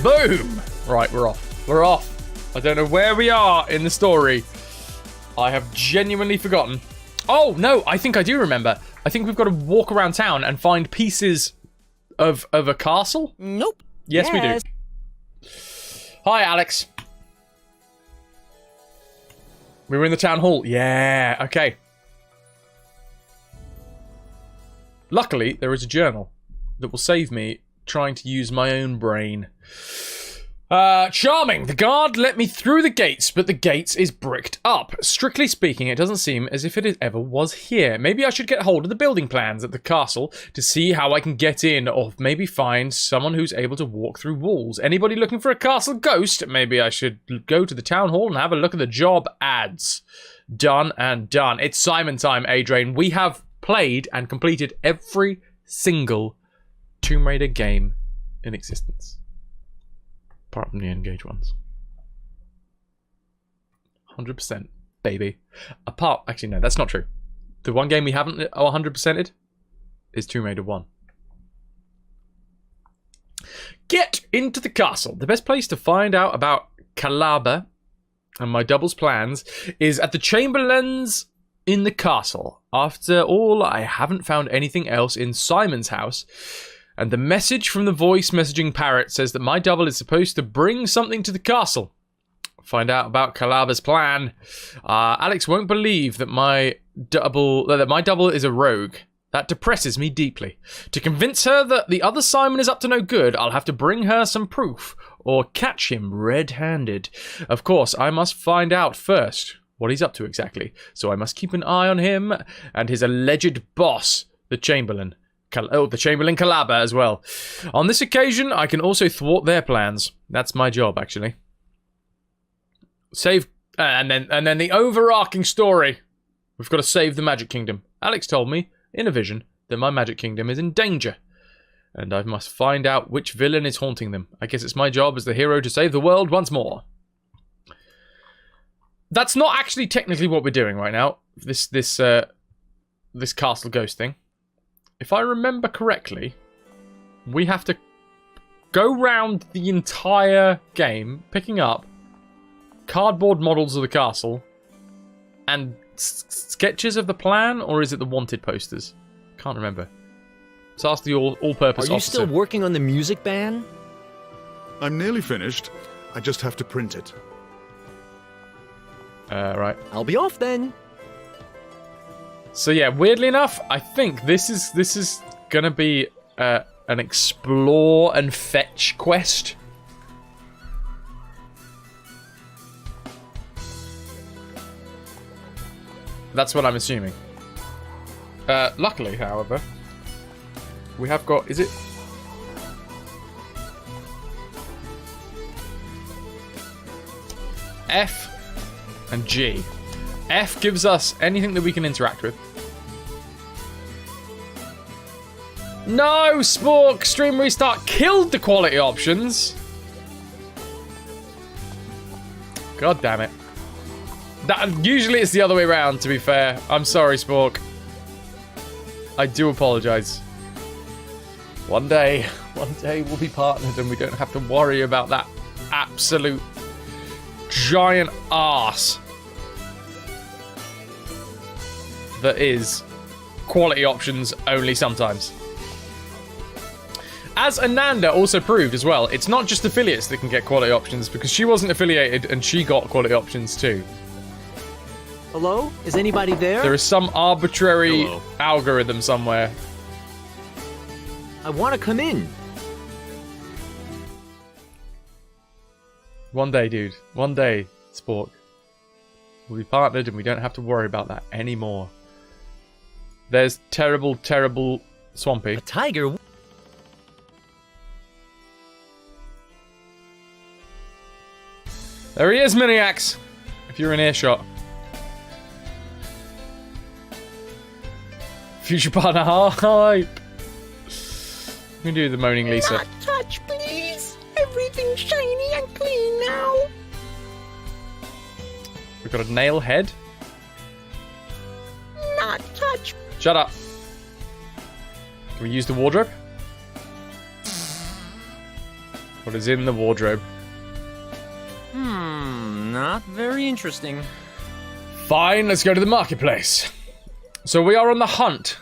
Boom! Right, we're off. We're off. I don't know where we are in the story. I have genuinely forgotten. Oh, no, I think I do remember. I think we've got to walk around town and find pieces of a castle. Nope. Yes, we do. Hi, Alex. We were in the town hall. Yeah, okay. Luckily, there is a journal that will save me trying to use my own brain. Charming. The guard let me through the gates, but the gates is bricked up. Strictly speaking, it doesn't seem as if it ever was here. Maybe I should get hold of the building plans at the castle to see how I can get in, or maybe find someone who's able to walk through walls. Anybody looking for a castle ghost? Maybe I should go to the town hall and have a look at the job ads. Done and done. It's Simon time, Adrian. We have played and completed every single Tomb Raider game in existence. Apart from the Engage ones. 100%, baby. Actually, no, that's not true. The one game we haven't 100%ed is Tomb Raider 1. Get into the castle. The best place to find out about Calabar and my double's plans is at the Chamberlain's in the castle. After all, I haven't found anything else in Simon's house. And the message from the voice messaging parrot says that my double is supposed to bring something to the castle. Find out about Calabar's plan. Alex won't believe that my double is a rogue. That depresses me deeply. To convince her that the other Simon is up to no good, I'll have to bring her some proof or catch him red-handed. Of course, I must find out first what he's up to exactly. So I must keep an eye on him and his alleged boss, the Chamberlain. The Chamberlain Calabar as well. On this occasion, I can also thwart their plans. That's my job, actually. Save, and then the overarching story. We've got to save the Magic Kingdom. Alex told me, in a vision, that my Magic Kingdom is in danger. And I must find out which villain is haunting them. I guess it's my job as the hero to save the world once more. That's not actually technically what we're doing right now. This castle ghost thing. If I remember correctly, we have to go round the entire game, picking up cardboard models of the castle and sketches of the plan, or is it the wanted posters? Can't remember. Let's ask the all-purpose officer. Are you still working on the music ban? I'm nearly finished. I just have to print it. Right. I'll be off then. So yeah, weirdly enough, I think this is gonna be an explore and fetch quest. That's what I'm assuming. Luckily, however, we have got... Is it... F and G. F gives us anything that we can interact with. No! Spork! Stream restart killed the quality options! God damn it. Usually it's the other way around, to be fair. I'm sorry, Spork. I do apologise. One day we'll be partnered and we don't have to worry about that absolute giant arse that is quality options only sometimes. As Ananda also proved as well, it's not just affiliates that can get quality options, because she wasn't affiliated and she got quality options too. Hello? Is anybody there? There is some arbitrary algorithm somewhere. I want to come in. One day, dude. One day, Spork. We'll be partnered and we don't have to worry about that anymore. There's terrible, terrible Swampy. A tiger? There he is, Miniax! If you're in earshot. Future partner hype! We can do the moaning Lisa. Not touch, please! Everything's shiny and clean now! We've got a nail head. Not touch! Shut up. Can we use the wardrobe? What is in the wardrobe? Not very interesting. Fine, let's go to the marketplace. So we are on the hunt.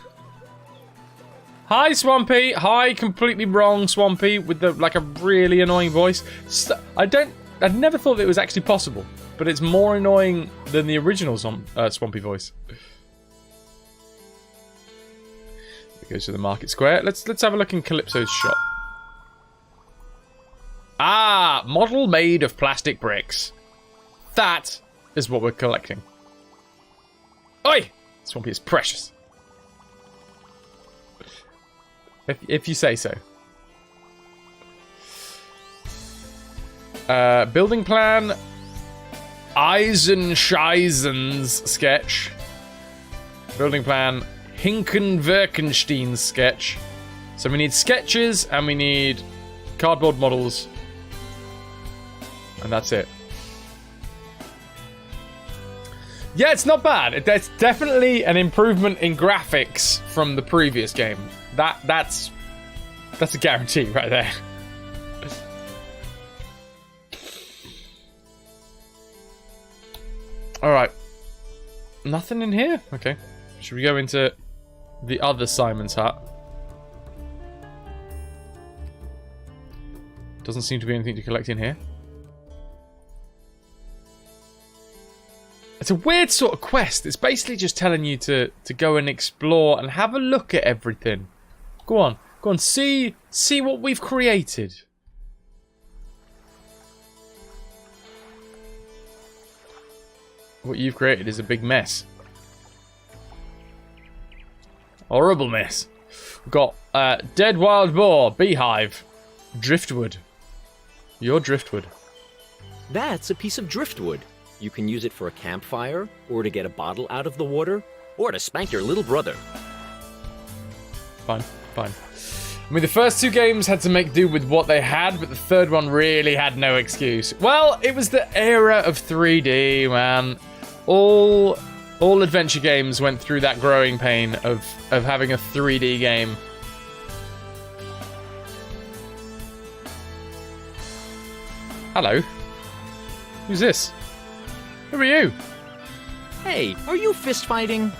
Hi, Swampy. Hi, completely wrong, Swampy, with the like a really annoying voice. I never thought that it was actually possible, but it's more annoying than the original Swampy voice. It goes to the market square. Let's have a look in Calypso's shop. Ah, model made of plastic bricks. That is what we're collecting. Oi! Swampy is precious. If you say so. Building plan. Eisenscheisen's sketch. Building plan. Hinkenwerkenstein's sketch. So we need sketches and we need cardboard models. And that's it. Yeah, it's not bad. There's definitely an improvement in graphics from the previous game. That's a guarantee right there. Alright. Nothing in here? Okay. Should we go into the other Simon's hut? Doesn't seem to be anything to collect in here. It's a weird sort of quest. It's basically just telling you to go and explore and have a look at everything. Go on. Go on. See what we've created. What you've created is a big mess. Horrible mess. We've got dead wild boar, beehive, driftwood. Your driftwood. That's a piece of driftwood. You can use it for a campfire, or to get a bottle out of the water, or to spank your little brother. Fine, fine. I mean, the first two games had to make do with what they had, but the third one really had no excuse. Well, it was the era of 3D, man. All adventure games went through that growing pain of having a 3D game. Hello. Who's this? Who are you? Hey, are you fist fighting?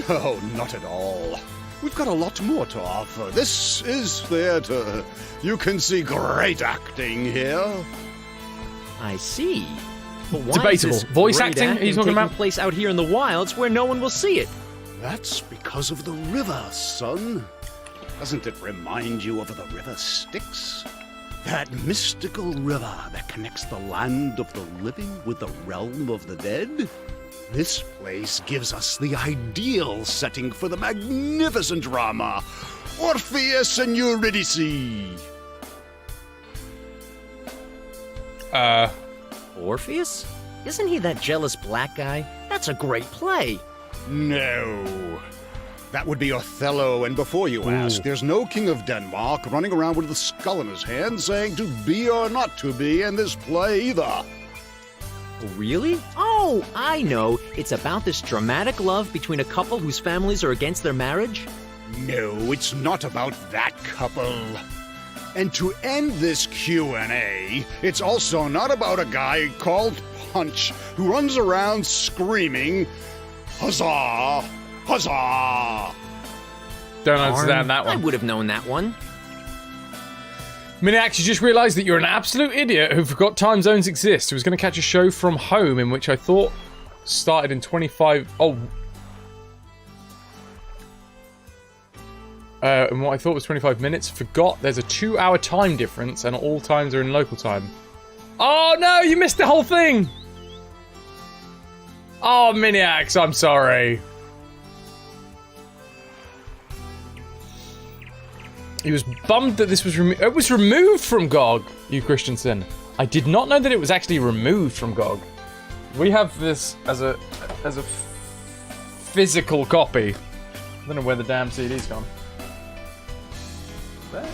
No, not at all. We've got a lot more to offer. This is theater. You can see great acting here. I see. But why Debatable. is this Voice great acting? Are you talking about? place out here in the wilds where no one will see it? That's because of the river, son. Doesn't it remind you of the river Styx? That mystical river that connects the land of the living with the realm of the dead? This place gives us the ideal setting for the magnificent drama, Orpheus and Eurydice. Orpheus? Isn't he that jealous black guy? That's a great play. No. That would be Othello, and before you ask, there's no king of Denmark running around with a skull in his hand saying to be or not to be in this play either. Really? Oh, I know. It's about this dramatic love between a couple whose families are against their marriage? No, it's not about that couple. And to end this Q&A, it's also not about a guy called Punch who runs around screaming, huzzah, huzzah. Don't understand that I one. would have known that one. Minax, you just realised that you're an absolute idiot who forgot time zones exist. Who was going to catch a show from home in which I thought started in 25... Oh. And what I thought was 25 minutes. Forgot there's a 2-hour time difference and all times are in local time. Oh no, you missed the whole thing! Oh, Miniax, I'm sorry. He was bummed that this was removed. It was removed from GOG, you Christensen. I did not know that it was actually removed from GOG. We have this as a physical copy. I don't know where the damn CD's gone. There.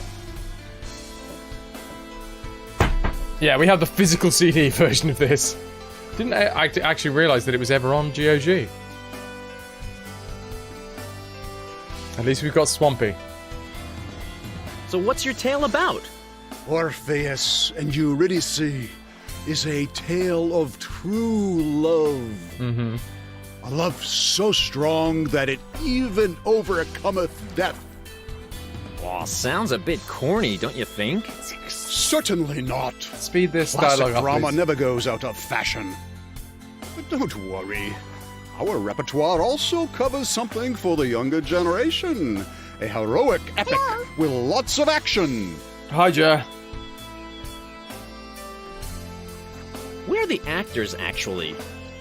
Yeah, we have the physical CD version of this. Didn't I actually realise that it was ever on GOG. At least we've got Swampy. So what's your tale about? Orpheus and Eurydice is a tale of true love. Mm-hmm. A love so strong that it even overcometh death. Aw, sounds a bit corny, don't you think? Certainly not. Speed this Classic dialogue up, drama please. never goes out of fashion. But don't worry. Our repertoire also covers something for the younger generation. A heroic epic with lots of action. Hi, Jer. Where are the actors, actually?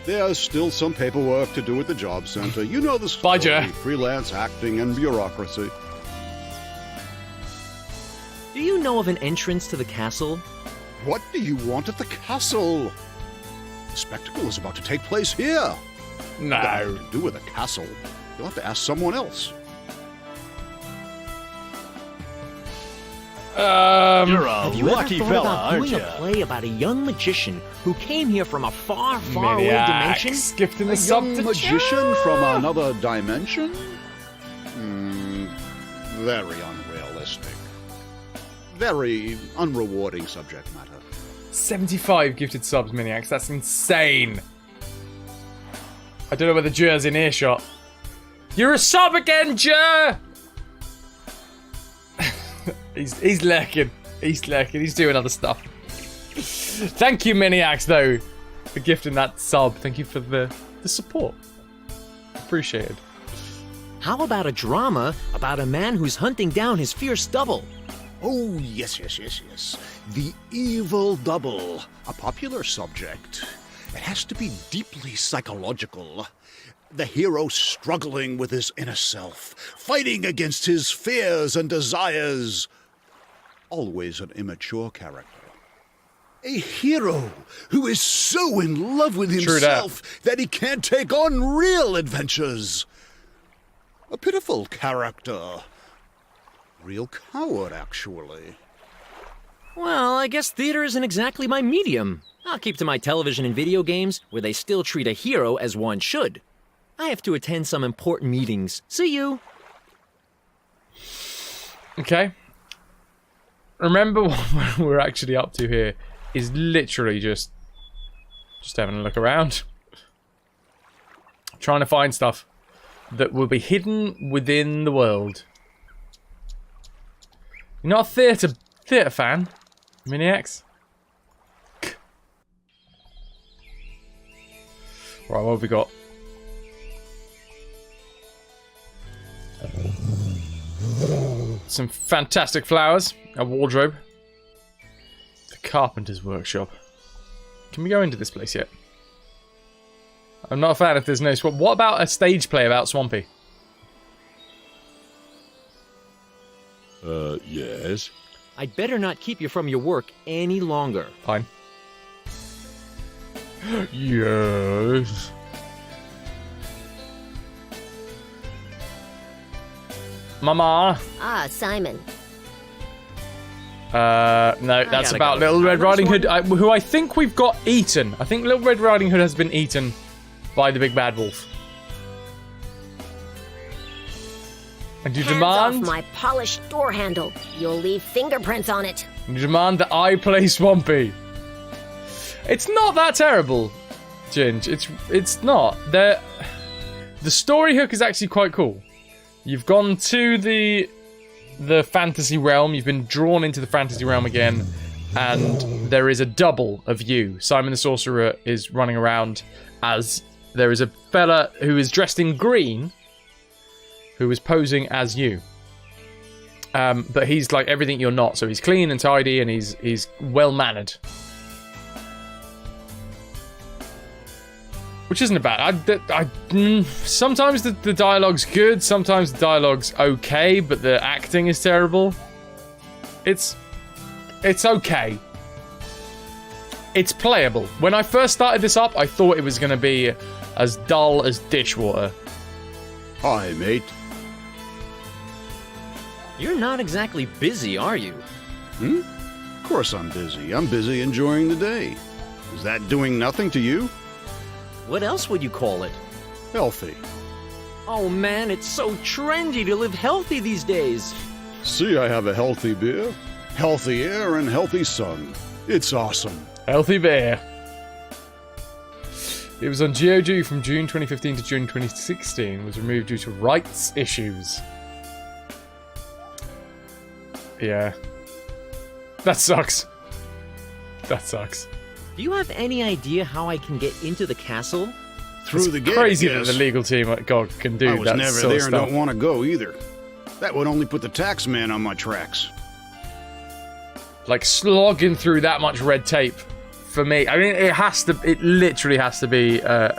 There's still some paperwork to do at the job center. You know the story. Bye, Jer. Freelance acting and bureaucracy. Do you know of an entrance to the castle? What do you want at the castle? The spectacle is about to take place here. No. Nothing to do with the castle. You'll have to ask someone else. You're a Have you lucky ever thought fella, about aren't doing you? a play about a young magician who came here from a far, far away dimension? Maniacs. Gifting A the sub young to magician from another dimension? Very unrealistic. Very unrewarding subject matter. 75 gifted subs, Maniacs. That's insane. I don't know whether Jer's in earshot. You're a sub again, Jer! he's lurking. He's lurking. He's doing other stuff. Thank you, Maniacs, though, for gifting that sub. Thank you for the support. Appreciated. How about a drama about a man who's hunting down his fierce double? Oh, yes. The evil double. A popular subject. It has to be deeply psychological. The hero struggling with his inner self, fighting against his fears and desires. Always an immature character. A hero who is so in love with True himself that he can't take on real adventures. A pitiful character. Real coward, actually. Well, I guess theater isn't exactly my medium. I'll keep to my television and video games, where they still treat a hero as one should. I have to attend some important meetings. See you. Okay. Remember what we're actually up to here is literally just having a look around. Trying to find stuff that will be hidden within the world. You're not a theatre fan, Maniacs? Right, what have we got? Some fantastic flowers. A wardrobe. The carpenter's workshop. Can we go into this place yet? I'm not a fan if there's no swamp. What about a stage play about Swampy? Yes. I'd better not keep you from your work any longer. Fine. Yes. Mama. Ah, Simon. No, that's gotta about go. Little Red Riding Hood, who I think we've got eaten. I think Little Red Riding Hood has been eaten by the big bad wolf. And you Hands demand... off my polished door handle. You'll leave fingerprints on it. You demand that I play Swampy. It's not that terrible, Ginge. It's not. The story hook is actually quite cool. You've gone to the fantasy realm. You've been drawn into the fantasy realm again, and there is a double of you. Simon the Sorcerer is running around as there is a fella who is dressed in green, who is posing as you. But he's like everything you're not. So he's clean and tidy, and he's well mannered. Which isn't bad. Sometimes the dialogue's good, sometimes the dialogue's okay, but the acting is terrible. It's okay. It's playable. When I first started this up, I thought it was going to be as dull as dishwater. Hi, mate. You're not exactly busy, are you? Of course I'm busy. I'm busy enjoying the day. Is that doing nothing to you? What else would you call it? Healthy. Oh man, it's so trendy to live healthy these days. See, I have a healthy beer. Healthy air and healthy sun. It's awesome. Healthy bear. It was on GOG from June 2015 to June 2016. Was removed due to rights issues. Yeah. That sucks. That sucks. Do you have any idea how I can get into the castle? Through the gate. Crazy yes. that the legal team at GOG can do I was that never sort there of and stuff. don't want to go either. That would only put the tax man on my tracks. Like slogging through that much red tape for me. I mean, it literally has to be an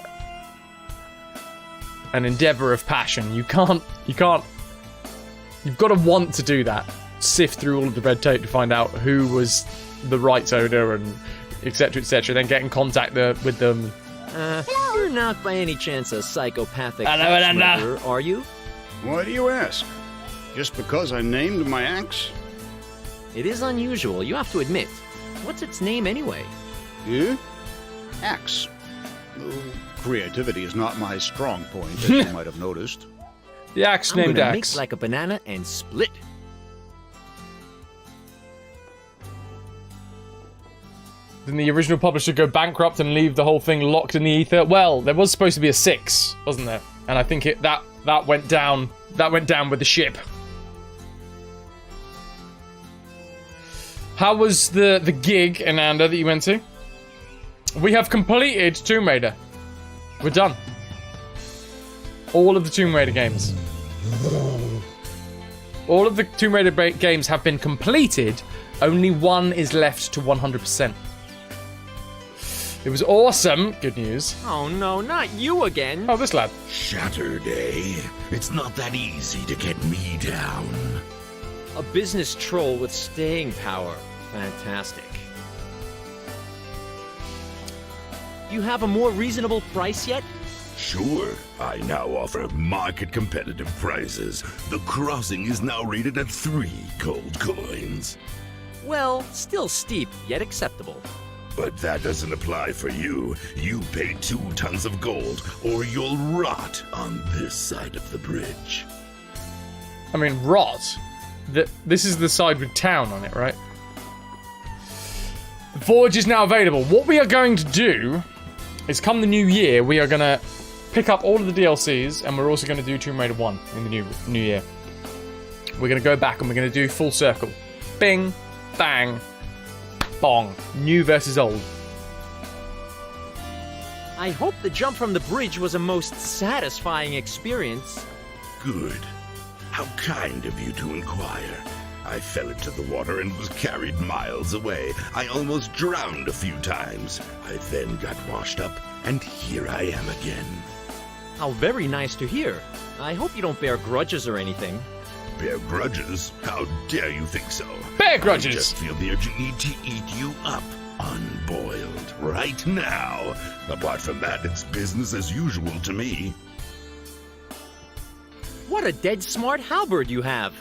endeavor of passion. You can't, you've got to want to do that. Sift through all of the red tape to find out who was the rights owner and etc., then get in contact with them. You're not by any chance a psychopathic Hello, axe Ananda. murderer, are you? Why do you ask? Just because I named my axe? It is unusual, you have to admit. What's its name anyway? Yeah? Axe. Creativity is not my strong point, as you might have noticed. The axe I'm named gonna axe. mix like a banana and split. Didn't the original publisher go bankrupt and leave the whole thing locked in the ether? Well, there was supposed to be a 6, wasn't there? And I think that went down. That went down with the ship. How was the gig, Ananda, that you went to? We have completed Tomb Raider. We're done. All of the Tomb Raider games. All of the Tomb Raider games have been completed. Only one is left to 100%. It was awesome. Good news. Oh no, not you again! Oh, this lad. Saturday. It's not that easy to get me down. A business troll with staying power. Fantastic. You have a more reasonable price yet? Sure, I now offer market competitive prices. The crossing is now rated at 3 gold coins. Well, still steep, yet acceptable. But that doesn't apply for you. You pay 2 tons of gold, or you'll rot on this side of the bridge. I mean, rot. This is the side with town on it, right? The Forge is now available. What we are going to do is, come the new year, we are going to pick up all of the DLCs, and we're also going to do Tomb Raider 1 in the new year. We're going to go back and we're going to do full circle. Bing, bang, bong. New versus old. I hope the jump from the bridge was a most satisfying experience. Good. How kind of you to inquire. I fell into the water and was carried miles away. I almost drowned a few times. I then got washed up, and here I am again. How very nice to hear. I hope you don't bear grudges or anything. Bear grudges? How dare you think so? Bear grudges! I just feel the urgent need to eat you up, unboiled, right now. Apart from that, it's business as usual to me. What a dead smart halberd you have.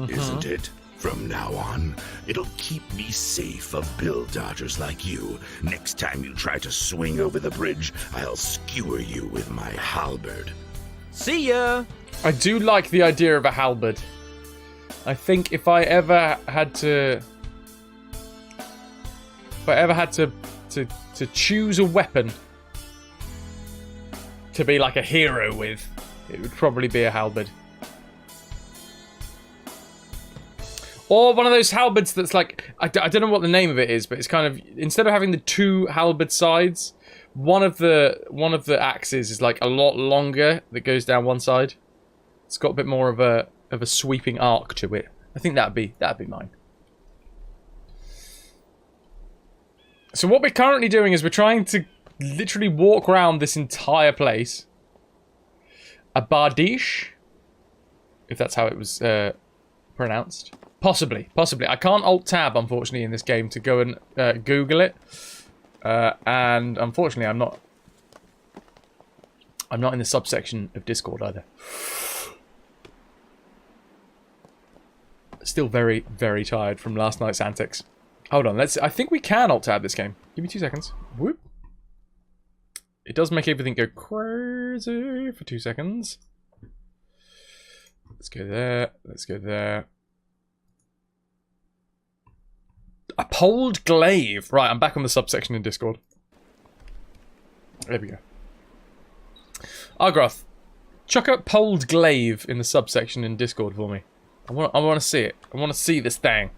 Isn't it? From now on, it'll keep me safe of bill dodgers like you. Next time you try to swing over the bridge, I'll skewer you with my halberd. See ya! I do like the idea of a halberd. I think if I ever had to choose a weapon to be like a hero with, it would probably be a halberd. Or one of those halberds that's like, I don't know what the name of it is, but it's kind of, instead of having the 2 halberd sides, one of the axes is like a lot longer that goes down one side. It's got a bit more of a sweeping arc to it. I think that'd be mine. So what we're currently doing is we're trying to literally walk around this entire place. A Bardiche, if that's how it was pronounced. Possibly. I can't Alt-Tab, unfortunately, in this game to go and Google it. And unfortunately, I'm not in the subsection of Discord either. Still very, very tired from last night's antics. Hold on, I think we can Alt-Tab this game. Give me 2 seconds. Whoop. It does make everything go crazy for 2 seconds. Let's go there. Let's go there. A poled glaive. Right, I'm back on the subsection in Discord. There we go. Argroth, chuck up poled glaive in the subsection in Discord for me. I want to see it. I want to see this thing.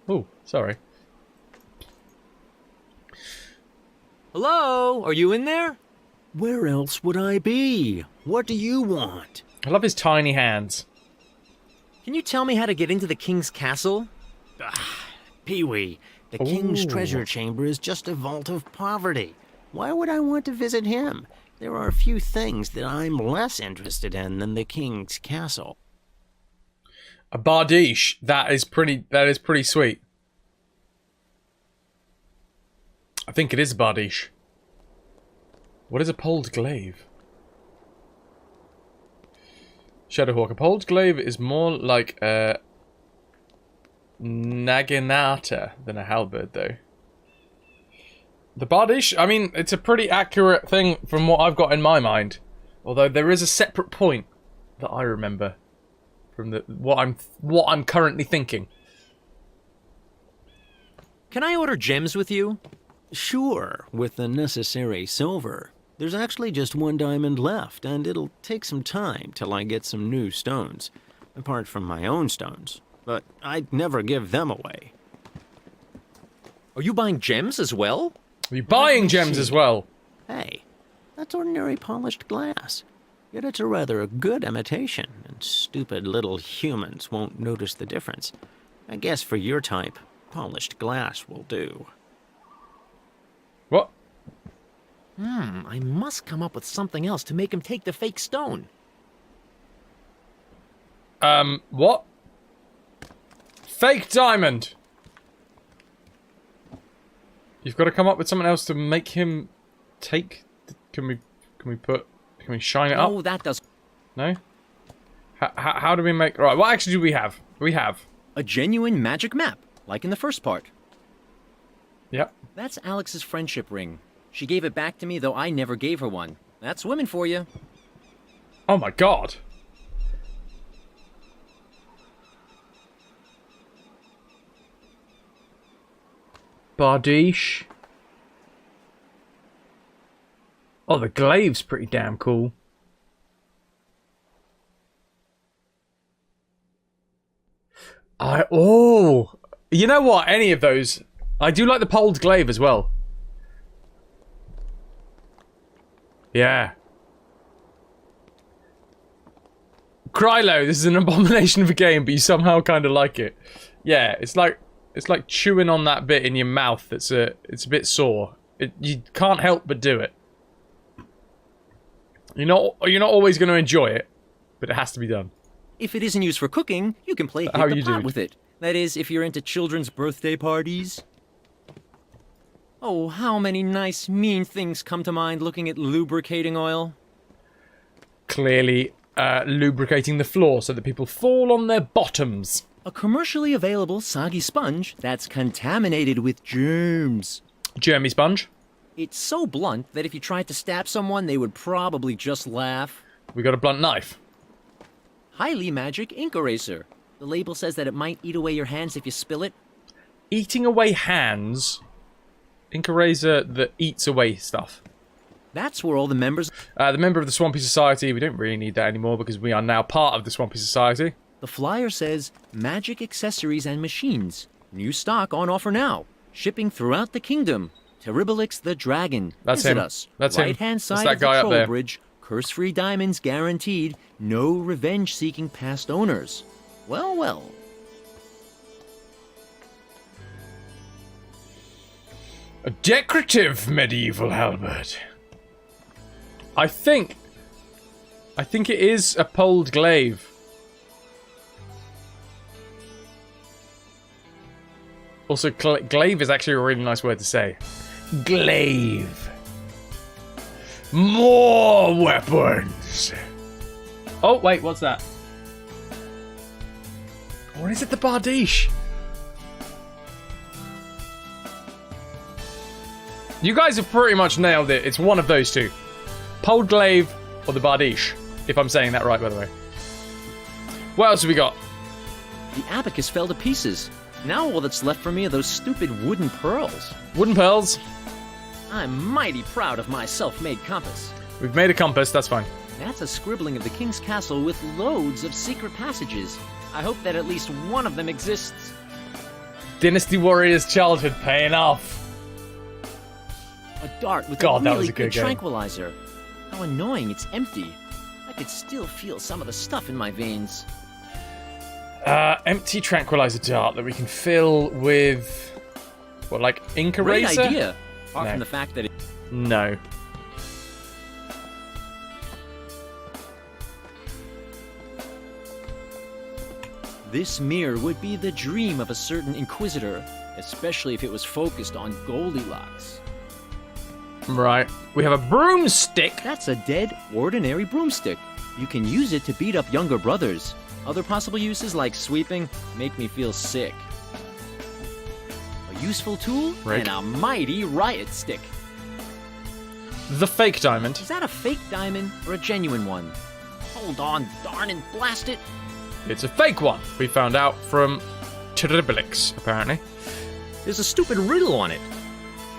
Oh, sorry. Hello? Are you in there? Where else would I be? What do you want? I love his tiny hands. Can you tell me how to get into the king's castle? Pee-wee, the king's treasure chamber is just a vault of poverty. Why would I want to visit him? There are a few things that I'm less interested in than the king's castle. A bardiche. That is pretty sweet. I think it is a bardiche. What is a poled glaive? Shadowhawk. A poled glaive is more like a naginata than a halberd, though. The bardiche, I mean, it's a pretty accurate thing from what I've got in my mind. Although there is a separate point that I remember from what I'm currently thinking. Can I order gems with you? Sure, with the necessary silver. There's actually just 1 diamond left, and it'll take some time till I get some new stones. Apart from my own stones. But I'd never give them away. Are you buying gems as well? Are you buying gems as well? Hey, that's ordinary polished glass. Yet it's a rather good imitation, and stupid little humans won't notice the difference. I guess for your type, polished glass will do. What? I must come up with something else to make him take the fake stone. What? Fake diamond! You've got to come up with something else to make him take... Can we shine it up? Oh, that does... No? How do we make... Right, what actually do we have? We have... a genuine magic map, like in the first part. Yep. That's Alex's friendship ring. She gave it back to me, though I never gave her one. That's women for you. Oh my god. Bardiche. Oh, the glaive's pretty damn cool. You know what? Any of those. I do like the poled glaive as well. Yeah. Krylo, this is an abomination of a game, but you somehow kind of like it. Yeah, it's like chewing on that bit in your mouth. It's a bit sore. You can't help but do it. You're not always going to enjoy it, but it has to be done. If it isn't used for cooking, you can play hit the pot with it. That is, if you're into children's birthday parties. Oh, how many nice, mean things come to mind looking at lubricating oil? Clearly, lubricating the floor so that people fall on their bottoms. A commercially available soggy sponge that's contaminated with germs. Germy sponge. It's so blunt that if you tried to stab someone, they would probably just laugh. We got a blunt knife. Highly magic ink eraser. The label says that it might eat away your hands if you spill it. Eating away hands? Ink eraser that eats away stuff. That's where all the members... the member of the Swampy Society, we don't really need that anymore because we are now part of the Swampy Society. The flyer says, magic accessories and machines. New stock on offer now. Shipping throughout the kingdom. Terribilix the Dragon. That's Visit him. us. That's him. Right-hand side That's of that guy the up troll there. bridge. Curse-free diamonds guaranteed. No revenge-seeking past owners. Well, well. A decorative medieval halberd. I think it is a poled glaive. Also, glaive is actually a really nice word to say. Glaive. More weapons. Oh, wait, what's that? Or is it the bardiche? You guys have pretty much nailed it. It's one of those two. Poled glaive or the bardiche. If I'm saying that right, by the way. What else have we got? The abacus fell to pieces. Now all that's left for me are those stupid wooden pearls. Wooden pearls. I'm mighty proud of my self-made compass. We've made a compass, that's fine. That's a scribbling of the king's castle with loads of secret passages. I hope that at least one of them exists. Dynasty Warriors childhood paying off. A dart with God, a that really was a good game. tranquilizer. How annoying, it's empty. I could still feel some of the stuff in my veins. Empty tranquilizer dart that we can fill with... What, like ink Great eraser? idea. Apart No. from the fact that it... No. This mirror would be the dream of a certain inquisitor, especially if it was focused on Goldilocks. Right. We have a broomstick. That's a dead, ordinary broomstick. You can use it to beat up younger brothers. Other possible uses, like sweeping, make me feel sick. A useful tool, Right. and a mighty riot stick. The fake diamond. Is that a fake diamond or a genuine one? Hold on, darn and blast it! It's a fake one. We found out from Tribilix, apparently. There's a stupid riddle on it.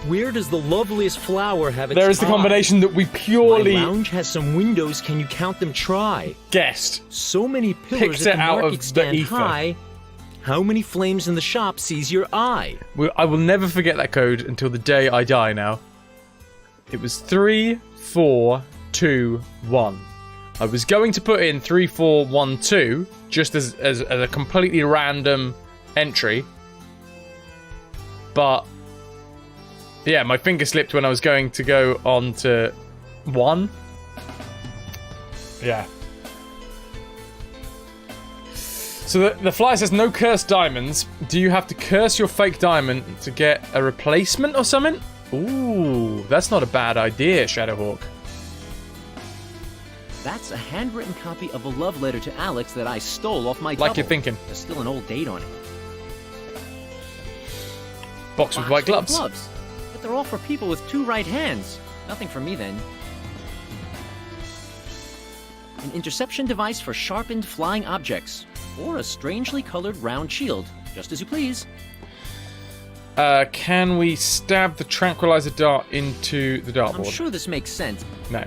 Where does the loveliest flower have its There is the eye? combination that we My purely lounge has some windows, can you count them? Try. guessed. So many pillars Picked at it the out market of the stand ether. high. How many flames in the shop sees your eye? I will never forget that code until the day I die now. It was 3, 4, 2, 1. I was going to put in 3, 4, 1, 2, just as a completely random entry. But, yeah, my finger slipped when I was going to go on to 1. Yeah. So the flyer says no cursed diamonds. Do you have to curse your fake diamond to get a replacement or something? Ooh, that's not a bad idea, Shadowhawk. That's a handwritten copy of a love letter to Alex that I stole off my Like double. you're thinking. There's still an old date on it. Box with Box white full of gloves. But they're all for people with 2 right hands. Nothing for me then. An interception device for sharpened flying objects. Or a strangely colored round shield. Just as you please. Can we stab the tranquilizer dart into the dartboard? I'm sure this makes sense. No.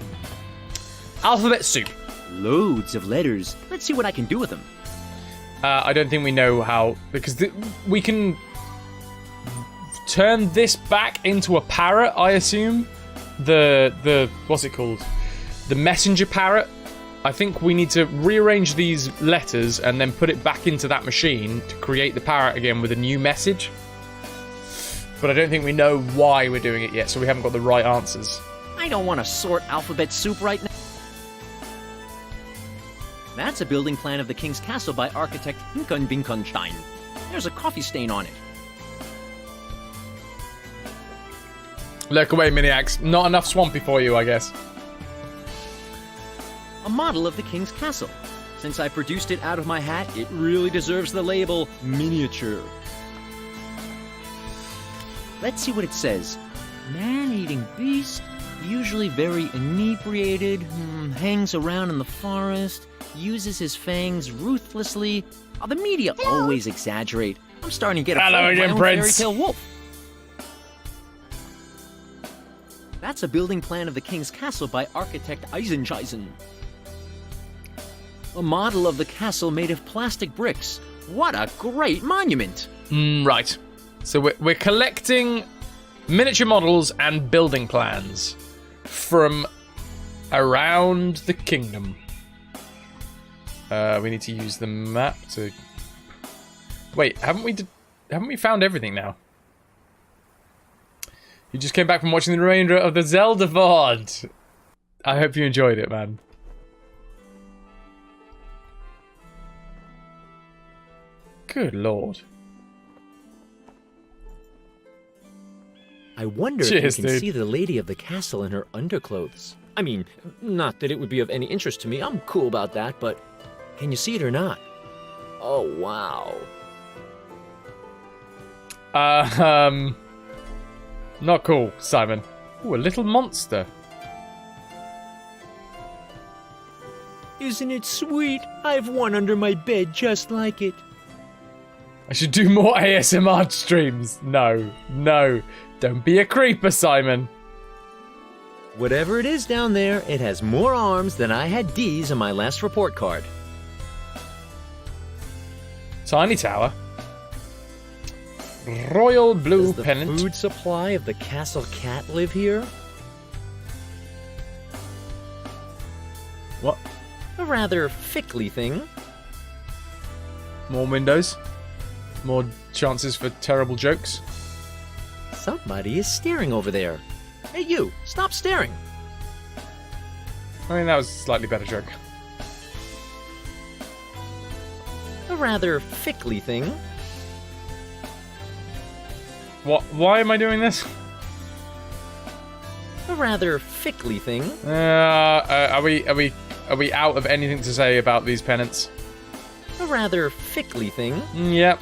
Alphabet soup. Loads of letters. Let's see what I can do with them. I don't think we know how, because we can turn this back into a parrot, I assume. The what's it called? The messenger parrot. I think we need to rearrange these letters and then put it back into that machine to create the parrot again with a new message. But I don't think we know why we're doing it yet, so we haven't got the right answers. I don't want to sort alphabet soup right now. That's a building plan of the King's Castle by architect Hinken Binkenstein. There's a coffee stain on it. Lurk away, Miniacs. Not enough swampy for you, I guess. A model of the King's Castle. Since I produced it out of my hat, it really deserves the label miniature. Let's see what it says. Man-eating beast, usually very inebriated, hangs around in the forest, uses his fangs ruthlessly. Oh, the media always exaggerate. I'm starting to get a Hello friend of my again, own Prince. fairy tale wolf. That's a building plan of the King's Castle by architect Eisenscheisen. A model of the castle made of plastic bricks. What a great monument! Right. So we're collecting miniature models and building plans from around the kingdom. We need to use the map to... Wait, haven't we found everything now? You just came back from watching the remainder of the Zelda VOD. I hope you enjoyed it, man. Good lord. I wonder Cheers, if you can dude. see the lady of the castle in her underclothes. I mean, not that it would be of any interest to me. I'm cool about that, but can you see it or not? Oh, wow. Not cool, Simon. Ooh, a little monster. Isn't it sweet? I've one under my bed just like it. I should do more ASMR streams. No. Don't be a creeper, Simon. Whatever it is down there, it has more arms than I had D's on my last report card. Tiny tower. Royal blue Does the pennant. food supply of the castle cat live here? What? A rather fickly thing. More windows. More chances for terrible jokes. Somebody is staring over there. Hey you, stop staring. I mean, that was a slightly better joke. A rather fickly thing. What? Why am I doing this? A rather fickly thing. Are we out of anything to say about these pennants? A rather fickly thing. Yep.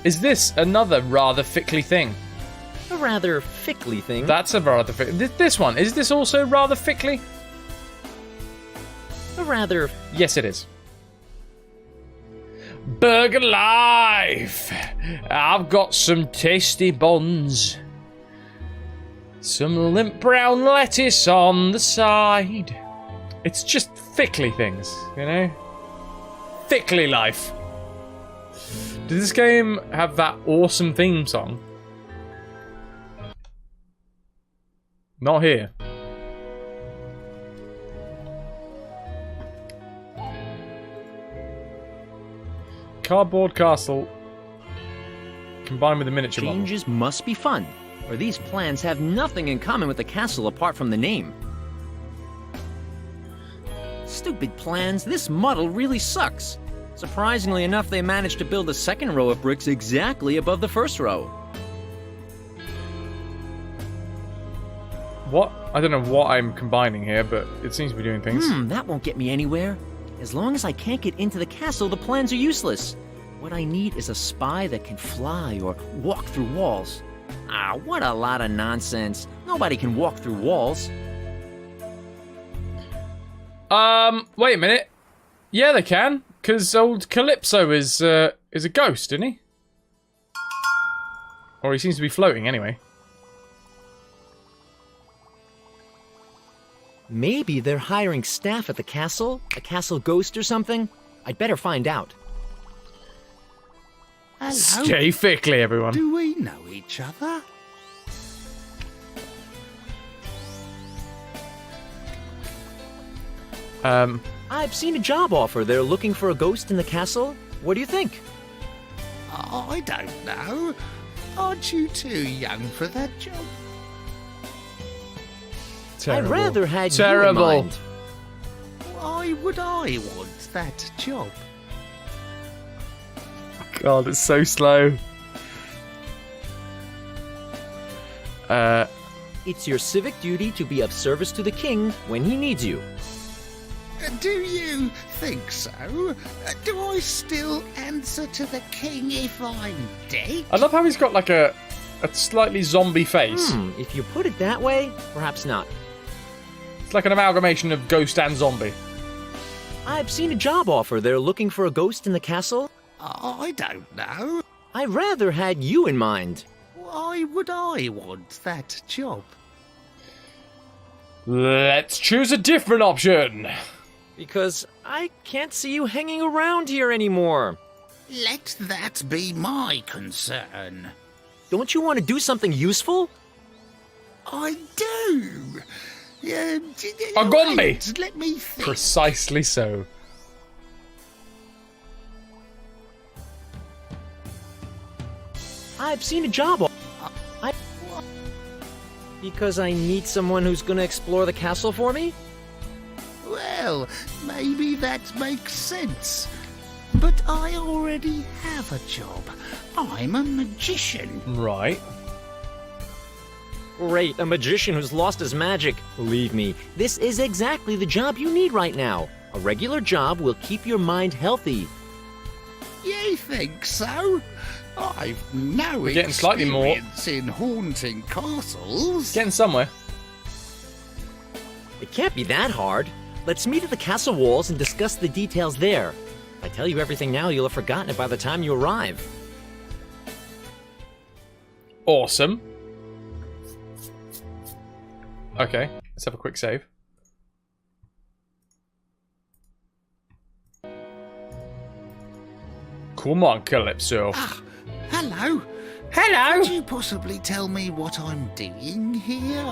Is this another rather fickly thing? A rather fickly thing. That's a rather this one, is this also rather fickly? A rather... Yes, it is. Burger life! I've got some tasty buns. Some limp brown lettuce on the side. It's just thickly things, you know? Thickly life. Did this game have that awesome theme song? Not here. Cardboard castle combined with a miniature model. Changes must be fun, or these plans have nothing in common with the castle apart from the name. Stupid plans, this model really sucks. Surprisingly enough, they managed to build a second row of bricks exactly above the first row. What? I don't know what I'm combining here, but it seems to be doing things. That won't get me anywhere. As long as I can't get into the castle, the plans are useless. What I need is a spy that can fly or walk through walls. Ah, what a lot of nonsense. Nobody can walk through walls. Wait a minute. Yeah, they can, because old Calypso is a ghost, isn't he? Or he seems to be floating anyway. Maybe they're hiring staff at the castle? A castle ghost or something? I'd better find out. Hello. Stay thickly, everyone. Do we know each other? I've seen a job offer. They're looking for a ghost in the castle. What do you think? I don't know. Aren't you too young for that job? Terrible. I'd rather had Terrible. you in mind. Why would I want that job? God, it's so slow. It's your civic duty to be of service to the king when he needs you. Do you think so? Do I still answer to the king if I'm dead? I love how he's got like a slightly zombie face. If you put it that way, perhaps not. It's like an amalgamation of ghost and zombie. I've seen a job offer. They're looking for a ghost in the castle. I don't know. I rather had you in mind. Why would I want that job? Let's choose a different option. Because I can't see you hanging around here anymore. Let that be my concern. Don't you want to do something useful? I do. A gombi. Wait, let me think. Precisely so. I've seen a job offer. Because I need someone who's going to explore the castle for me? Well, maybe that makes sense. But I already have a job. I'm a magician. Right. Great, a magician who's lost his magic. Believe me, this is exactly the job you need right now. A regular job will keep your mind healthy. You think so? I've no getting slightly more. experience in haunting castles. Getting somewhere. It can't be that hard. Let's meet at the castle walls and discuss the details there. If I tell you everything now, you'll have forgotten it by the time you arrive. Awesome. Okay, let's have a quick save. Come on, Calypso. Ah, hello. Hello. Could you possibly tell me what I'm doing here?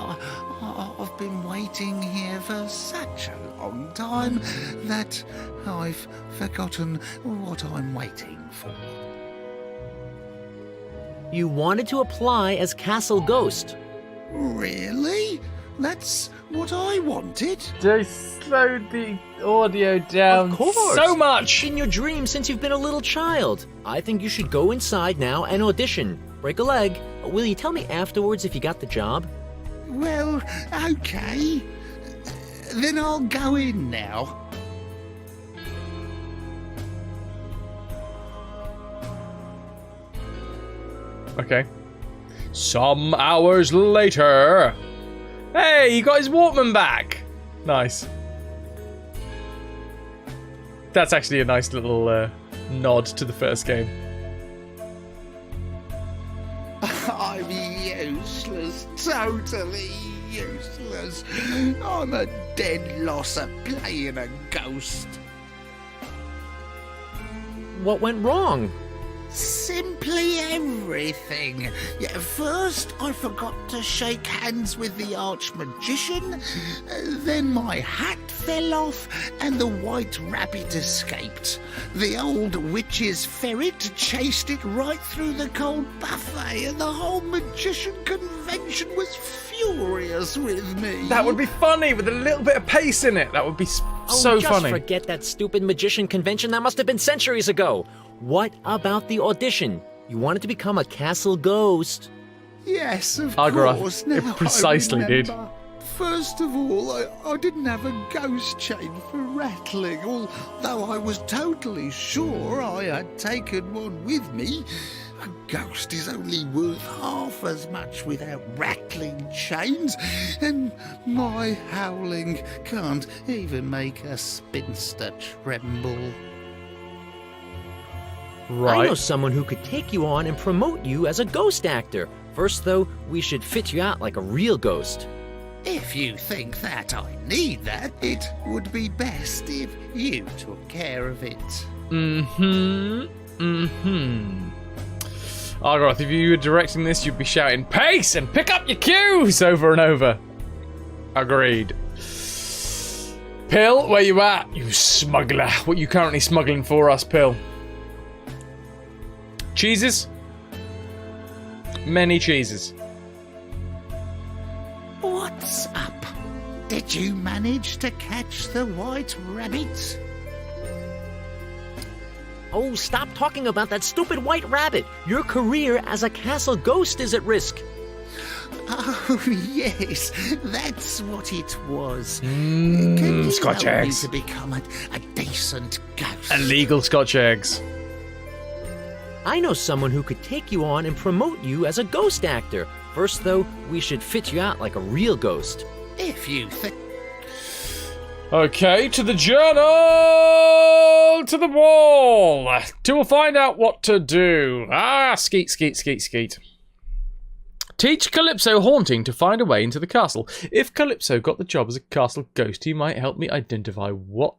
I've been waiting here for such a long time that I've forgotten what I'm waiting for. You wanted to apply as Castle Ghost. Really? That's what I wanted? They slowed the audio down Of course. so much. In your dream since you've been a little child. I think you should go inside now and audition. Break a leg. Will you tell me afterwards if you got the job? Well, okay. Then I'll go in now. Okay. Some hours later. Hey, he got his Walkman back. Nice. That's actually a nice little nod to the first game. I'm useless, totally useless. I'm a dead loss at playing a ghost. What went wrong? Simply everything. Yeah, first, I forgot to shake hands with the Archmagician. Then my hat fell off and the white rabbit escaped. The old witch's ferret chased it right through the cold buffet, and the whole magician convention was furious with me. That would be funny with a little bit of pace in it. That would be so just funny. Forget that stupid magician convention. That must have been centuries ago. What about the audition? You wanted to become a castle ghost. Yes, of Algaroth, course. it Now precisely I did. remember. First of all, I didn't have a ghost chain for rattling, although I was totally sure I had taken one with me. A ghost is only worth half as much without rattling chains, and my howling can't even make a spinster tremble. I know Right. someone who could take you on and promote you as a ghost actor. First, though, we should fit you out like a real ghost. If you think that I need that, it would be best if you took care of it. Algaroth, if you were directing this, you'd be shouting, "Pace and pick up your cues!" over and over. Agreed. Pill, where you at, you smuggler? What you currently smuggling for us, Pill? Cheeses? Many cheeses. What's up? Did you manage to catch the white rabbit? Oh, stop talking about that stupid white rabbit. Your career as a castle ghost is at risk. Oh, yes, that's what it was. Can you Scotch help me eggs. to become a decent ghost? Illegal Scotch eggs. I know someone who could take you on and promote you as a ghost actor. First, though, we should fit you out like a real ghost. If you think... Okay, to the journal, to the wall, to find out what to do. Skeet. Teach Calypso haunting to find a way into the castle. If Calypso got the job as a castle ghost, he might help me identify which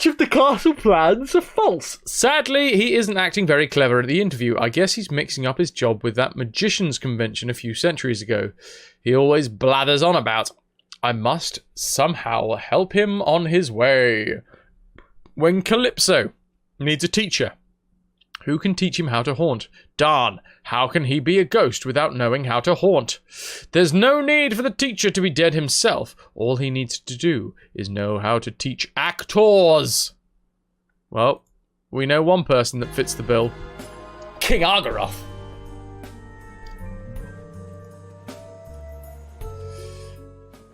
of the castle plans are false. Sadly, he isn't acting very clever at the interview. I guess he's mixing up his job with that magician's convention a few centuries ago. He always blathers on about. I must somehow help him on his way. When Calypso needs a teacher, who can teach him how to haunt? Darn, how can he be a ghost without knowing how to haunt? There's no need for the teacher to be dead himself. All he needs to do is know how to teach actors. Well, we know one person that fits the bill. King Argaroth.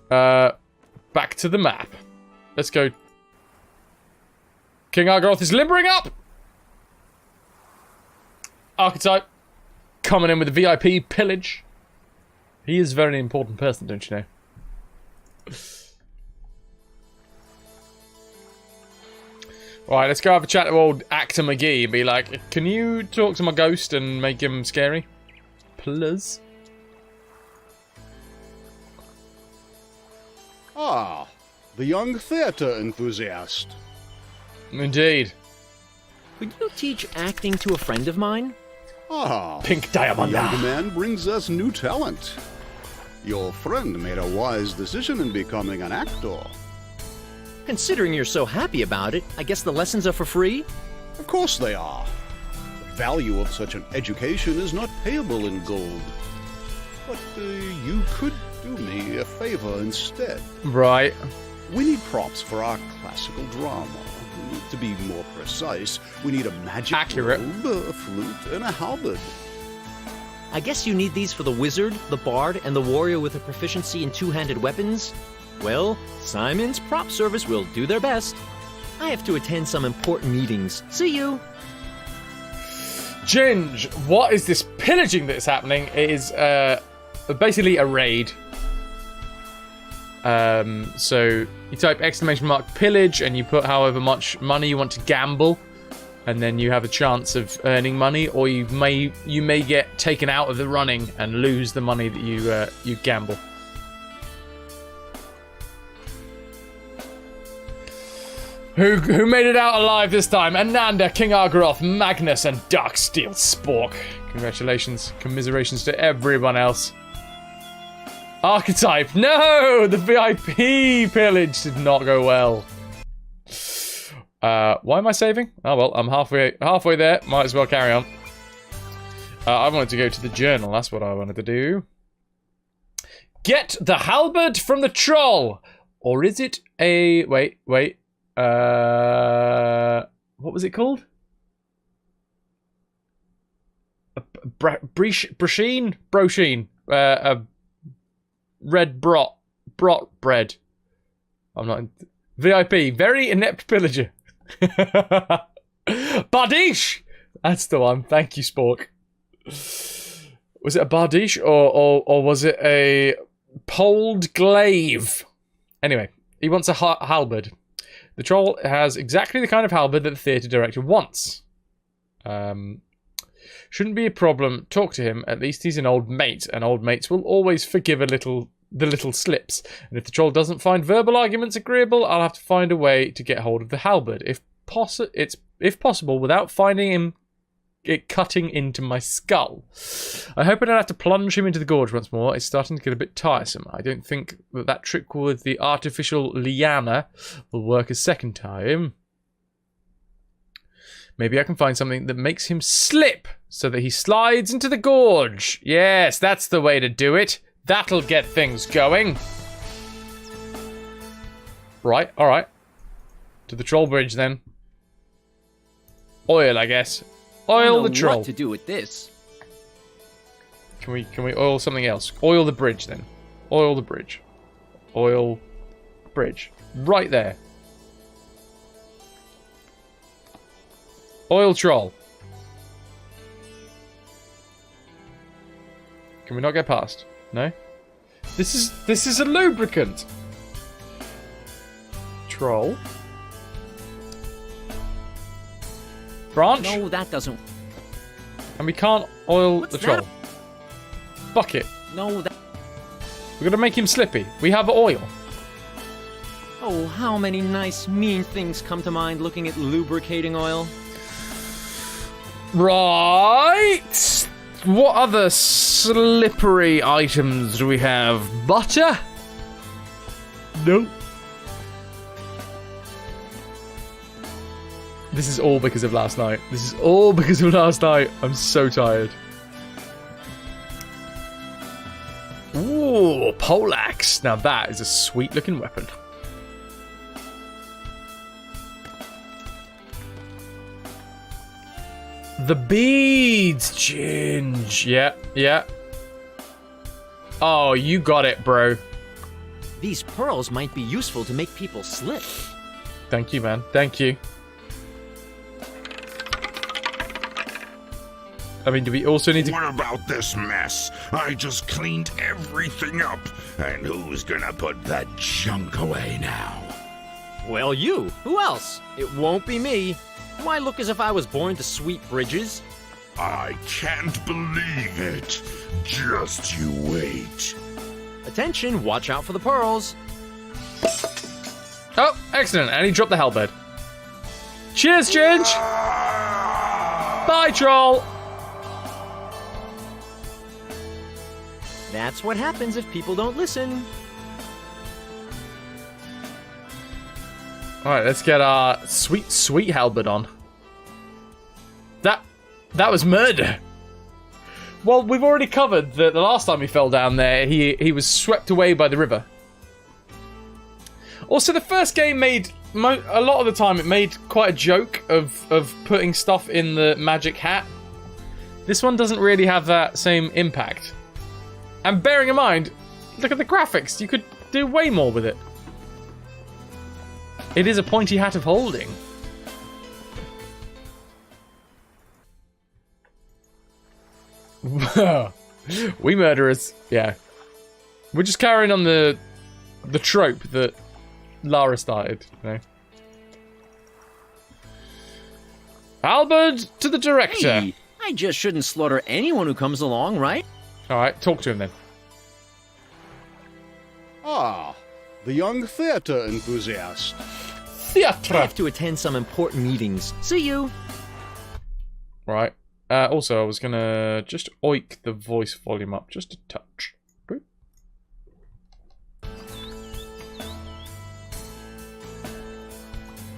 Back to the map. Let's go. King Argaroth is limbering up! Archetype coming in with the VIP pillage. He is a very important person, don't you know? Right, let's go have a chat to old Actor McGee and be like, can you talk to my ghost and make him scary? Please? Ah, the young theatre enthusiast. Indeed. Could you teach acting to a friend of mine? Ah, Pink the diamond. young man brings us new talent. Your friend made a wise decision in becoming an actor. Considering you're so happy about it, I guess the lessons are for free? Of course they are. The value of such an education is not payable in gold. But you could do me a favor instead. Right. We need props for our classical drama. To be more precise, we need a magic Accurate. robe, a flute, and a halberd. I guess you need these for the wizard, the bard, and the warrior with a proficiency in two-handed weapons? Well, Simon's prop service will do their best. I have to attend some important meetings. See you! Ginge, what is this pillaging that's happening? It is basically a raid. So you type ! pillage and you put however much money you want to gamble, and then you have a chance of earning money, or you may get taken out of the running and lose the money that you gamble. Who made it out alive this time? Ananda, King Argaroth, Magnus, and Darksteel Spork. Congratulations, commiserations to everyone else. Archetype, no! The VIP pillage did not go well. Why am I saving? Oh well, I'm halfway there. Might as well carry on. I wanted to go to the journal. That's what I wanted to do. Get the halberd from the troll, or is it a wait? What was it called? Brochine. Red brot bread. I'm not VIP. Very inept pillager. Bardiche. That's the one. Thank you, Spork. Was it a bardiche or was it a poled glaive? Anyway, he wants a halberd. The troll has exactly the kind of halberd that the theatre director wants. Shouldn't be a problem. Talk to him. At least he's an old mate, and old mates will always forgive the little slips. And if the troll doesn't find verbal arguments agreeable, I'll have to find a way to get hold of the halberd. If possible, without finding it cutting into my skull. I hope I don't have to plunge him into the gorge once more. It's starting to get a bit tiresome. I don't think that trick with the artificial liana will work a second time. Maybe I can find something that makes him slip so that he slides into the gorge. Yes, that's the way to do it. That'll get things going. Right, alright. To the troll bridge then. Oil, I guess. Oil the troll. What to do with this? Can we oil something else? Oil the bridge then. Oil the bridge. Oil bridge. Right there. Oil troll. Can we not get past? No? This is a lubricant. Troll. Branch? No, that doesn't. And we can't oil What's the troll. that? Bucket. No, that. We're gonna make him slippy. We have oil. Oh, how many nice, mean things come to mind looking at lubricating oil? Right. What other slippery items do we have? Butter? Nope. This is all because of last night. This is all because of last night. I'm so tired. Ooh, poleaxe. Now that is a sweet looking weapon. The beads, Ginge. Yeah. Oh, you got it, bro. These pearls might be useful to make people slip. Thank you, man. Thank you. I mean, do we also need to... What about this mess? I just cleaned everything up. And who's gonna put that junk away now? Well, you. Who else? It won't be me. Do I look as if I was born to sweep bridges? I can't believe it. Just you wait. Attention, watch out for the pearls. Oh, excellent. And he dropped the halberd. Cheers, Ginge. Bye, troll. That's what happens if people don't listen. All right, let's get our sweet halberd on. That was murder. Well, we've already covered that the last time he fell down there, he was swept away by the river. Also, the first game made a lot of the time it made quite a joke of putting stuff in the magic hat. This one doesn't really have that same impact. And bearing in mind, look at the graphics. You could do way more with it. It is a pointy hat of holding. We murderers. Yeah. We're just carrying on the trope that Lara started, you know. Halberd to the director. Hey, I just shouldn't slaughter anyone who comes along, right? Alright, talk to him then. Ah, the young theatre enthusiast. I Theatre! have to attend some important meetings. See you. Right. Also, I was gonna just oik the voice volume up just a touch. Boop.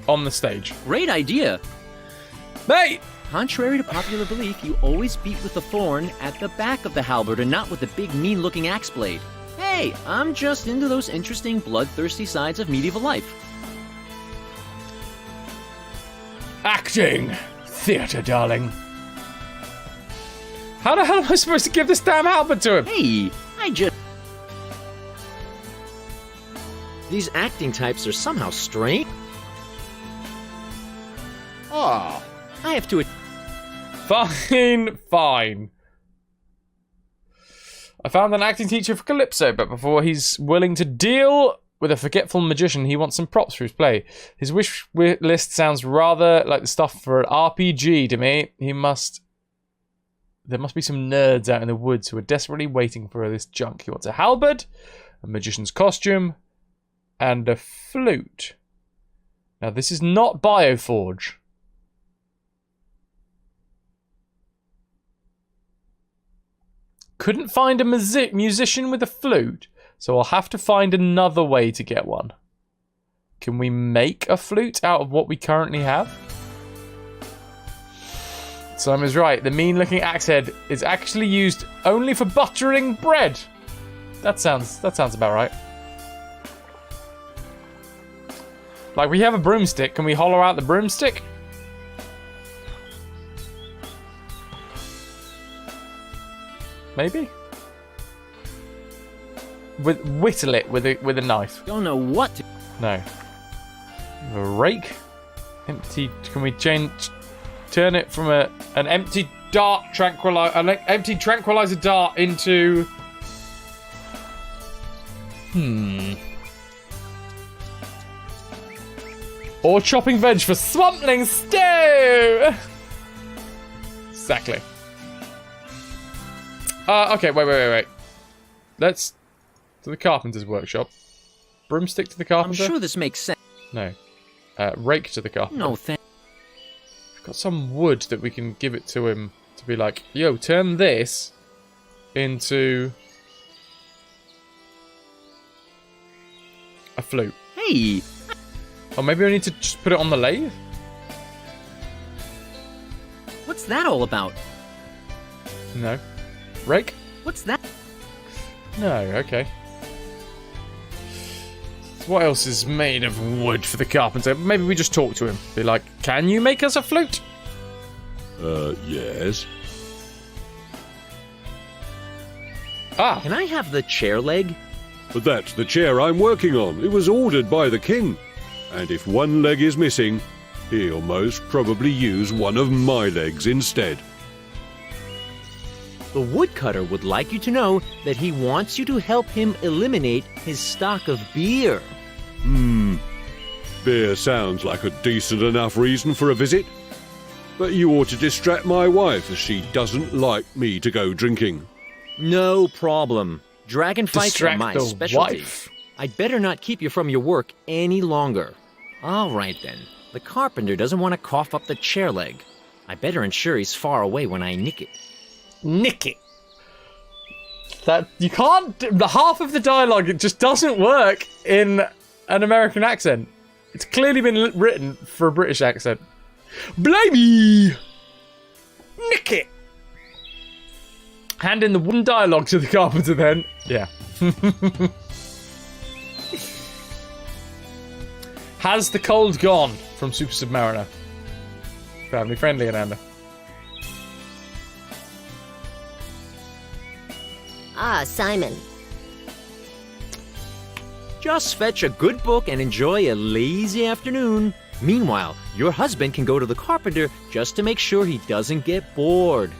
On the stage. Great idea. Mate! Contrary to popular belief, you always beat with the thorn at the back of the halberd and not with the big mean-looking axe blade. Hey, I'm just into those interesting bloodthirsty sides of medieval life. Acting! Theatre, darling. How the hell am I supposed to give this damn halberd to him? Hey, I just... These acting types are somehow strange. Ah, I have to... Fine, fine. I found an acting teacher for Calypso, but before he's willing to deal with a forgetful magician, he wants some props for his play. His wish list sounds rather like the stuff for an RPG to me. There must be some nerds out in the woods who are desperately waiting for this junk. He wants a halberd, a magician's costume, and a flute. Now, this is not Bioforge. Couldn't find a musician with a flute, so I'll have to find another way to get one. Can we make a flute out of what we currently have? Simon's right. The mean-looking axe head is actually used only for buttering bread. That sounds about right. Like, we have a broomstick. Can we hollow out the broomstick? Maybe? Whittle it with a knife. Don't know what to... No. A rake? Empty. Can we turn it from an empty dart empty tranquilizer dart into... Or chopping veg for swampling stew! Exactly. Okay, wait. Let's... to the carpenter's workshop. Broomstick to the I'm carpenter? sure this makes sense. No. Rake to the carpenter. No, thank... We've got some wood that we can give it to him to be like, yo, turn this into a flute. Hey! Or maybe we need to just put it on the lathe? What's that all about? No. Rake? What's that? No, okay. What else is made of wood for the carpenter? Maybe we just talk to him. Be like, can you make us a flute? Yes. Ah, Can I have the chair leg? But that's the chair I'm working on. It was ordered by the king. And if one leg is missing, he'll most probably use one of my legs instead. The woodcutter would like you to know that he wants you to help him eliminate his stock of beer. Beer sounds like a decent enough reason for a visit. But you ought to distract my wife, as she doesn't like me to go drinking. No problem. Dragon fights are Distract my the specialty. wife. I'd better not keep you from your work any longer. All right, then. The carpenter doesn't want to cough up the chair leg. I better ensure he's far away when I nick it. Nick it. That you can't. The half of the dialogue it just doesn't work in an American accent. It's clearly been written for a British accent. Blimey! Nick it. Hand in the wooden dialogue to the carpenter, then. Yeah. Has the cold gone from Super Submariner? Family friendly, Ananda. Ah, Simon. Just fetch a good book and enjoy a lazy afternoon. Meanwhile, your husband can go to the carpenter just to make sure he doesn't get bored.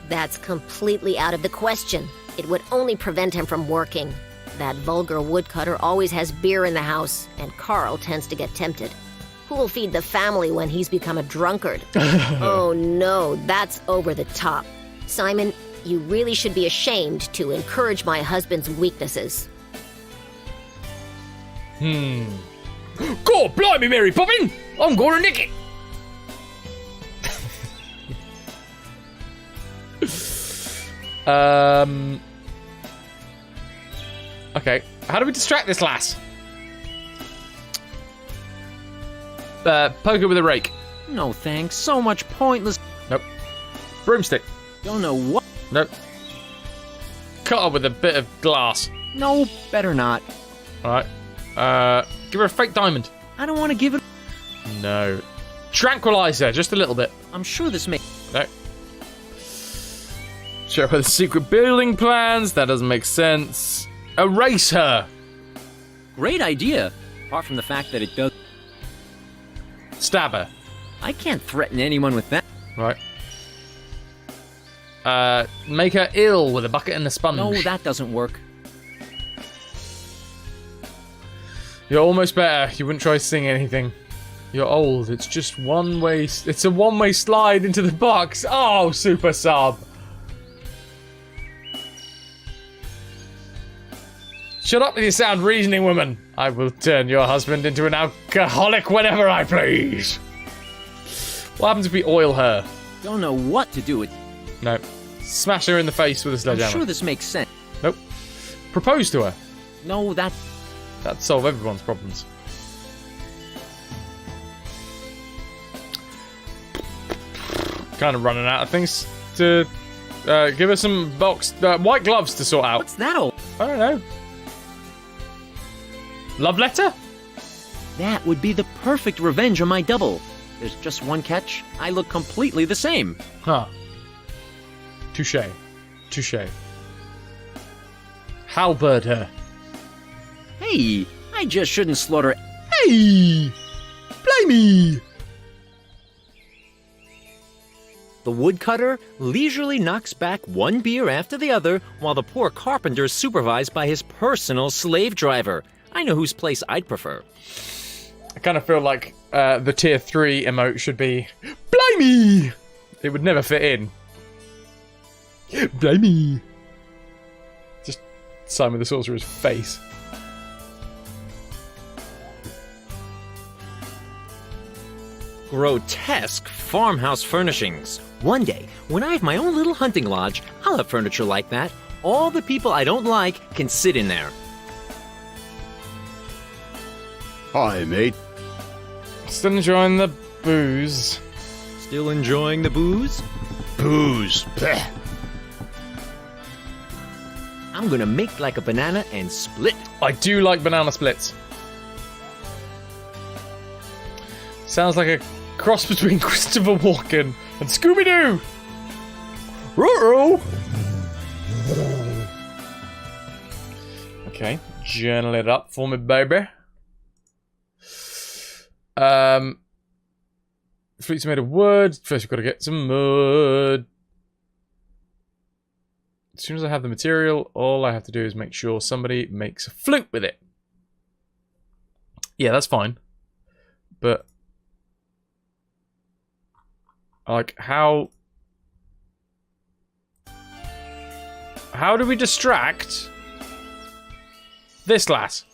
That's completely out of the question. It would only prevent him from working. That vulgar woodcutter always has beer in the house, and Carl tends to get tempted. Who will feed the family when he's become a drunkard? Oh no, that's over the top. Simon, you really should be ashamed to encourage my husband's weaknesses. God blimey, Mary Poppin! I'm gonna nick it! Okay, how do we distract this lass? Poke her with a rake. No thanks, so much pointless. Nope. Broomstick. Don't know what. Nope. Cut her with a bit of glass. No, better not. Alright. Give her a fake diamond. I don't want to give it. No. Tranquilize her, just a little bit. I'm sure this may. No. Show her the secret building plans. That doesn't make sense. Erase her. Great idea. Apart from the fact that it does. Stab her. I can't threaten anyone with that. Right. Make her ill with a bucket and a sponge. No, that doesn't work. You're almost better. You wouldn't try to sing anything. You're old. It's just one way. It's a one-way slide into the box. Oh, super sub. Shut up with your sound reasoning, woman. I will turn your husband into an alcoholic whenever I please. What happens if we oil her? Don't know what to do with. No. Smash her in the face with a I'm sledgehammer. sure this makes sense. Nope. Propose to her. No, that. That'd solve everyone's problems. Kind of running out of things to give her some white gloves to sort out. What's that all? I don't know. Love letter? That would be the perfect revenge on my double. There's just one catch. I look completely the same. Huh. Touche. Touche. Halberd her. Hey, I just shouldn't slaughter. Hey! Blimey! The woodcutter leisurely knocks back one beer after the other while the poor carpenter is supervised by his personal slave driver. I know whose place I'd prefer. I kind of feel like the tier 3 emote should be Blimey! It would never fit in. Blimey! Just Simon the Sorcerer's face. Grotesque farmhouse furnishings. One day, when I have my own little hunting lodge, I'll have furniture like that. All the people I don't like can sit in there. Hi, mate. Still enjoying the booze. Still enjoying the booze? Booze. Blech. I'm gonna make like a banana and split. I do like banana splits. Sounds like a cross between Christopher Walken and Scooby-Doo! Ruh-roh! Okay, journal it up for me, baby. Fleets made of wood. First we've got to get some mud. As soon as I have the material, all I have to do is make sure somebody makes a flute with it. Yeah, that's fine. but like how do we distract this lass?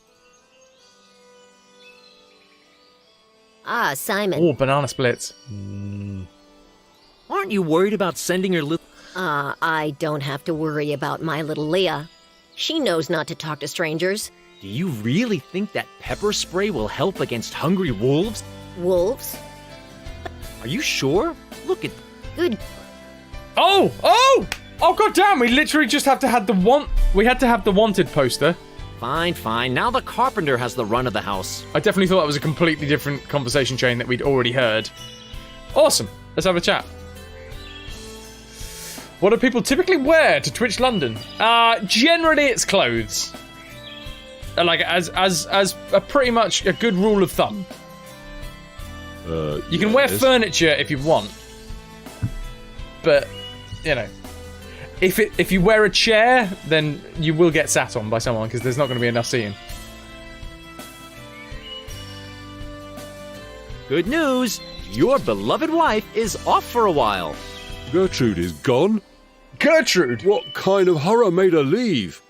Ah, Simon. Oh, banana splits. Aren't you worried about sending your little... I don't have to worry about my little Leah. She knows not to talk to strangers. Do you really think that pepper spray will help against hungry wolves? Wolves? Are you sure? Look at... Good. Oh, goddamn! We literally just have to have the We had to have the wanted poster. Fine. Now the carpenter has the run of the house. I definitely thought that was a completely different conversation chain that we'd already heard. Awesome. Let's have a chat. What do people typically wear to Twitch London? Generally it's clothes. Like as a pretty much a good rule of thumb. You can wear furniture if you want, but you know, if you wear a chair, then you will get sat on by someone because there's not going to be enough seating. Good news! Your beloved wife is off for a while. Gertrude is gone? Gertrude? What kind of horror made her leave?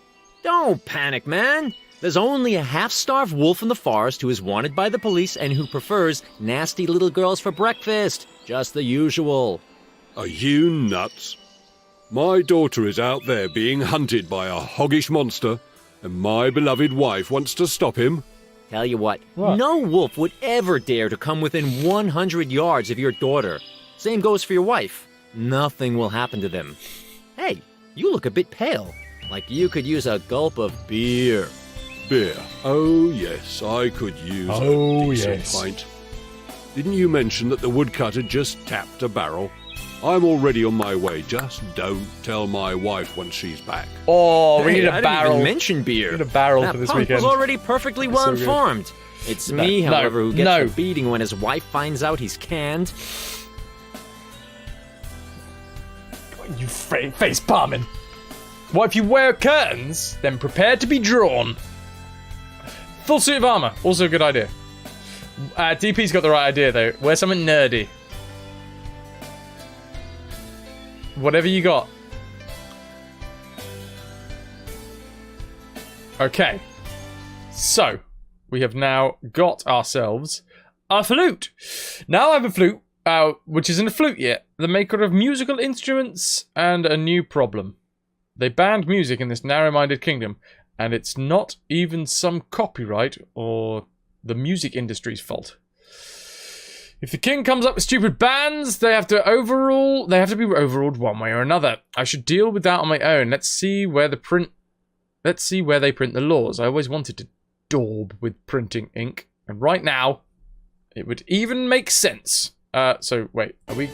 Don't panic, man. There's only a half-starved wolf in the forest who is wanted by the police and who prefers nasty little girls for breakfast. Just the usual. Are you nuts? My daughter is out there being hunted by a hoggish monster, and my beloved wife wants to stop him. Tell you what, no wolf would ever dare to come within 100 yards of your daughter. Same goes for your wife. Nothing will happen to them. Hey, you look a bit pale. Like you could use a gulp of beer. Beer? Oh, yes, I could use a decent pint. Didn't you mention that the woodcutter just tapped a barrel? I'm already on my way. Just don't tell my wife when she's back. Oh, we need a I barrel. didn't even mention beer. We need a barrel that for this punk weekend. was already perfectly well informed. It's me, however, who gets the beating when his wife finds out he's canned. You face palming. What if you wear curtains, then prepare to be drawn? Full suit of armor, also a good idea. DP's got the right idea though. Wear something nerdy. Whatever you got. Okay. So, we have now got ourselves a flute. Now I have a flute, which isn't a flute yet. The maker of musical instruments and a new problem. They banned music in this narrow-minded kingdom, and it's not even some copyright or the music industry's fault. If the king comes up with stupid bans, they have to be overruled one way or another. I should deal with that on my own. Let's see where they print the laws. I always wanted to daub with printing ink, and right now, it would even make sense. So wait, are we?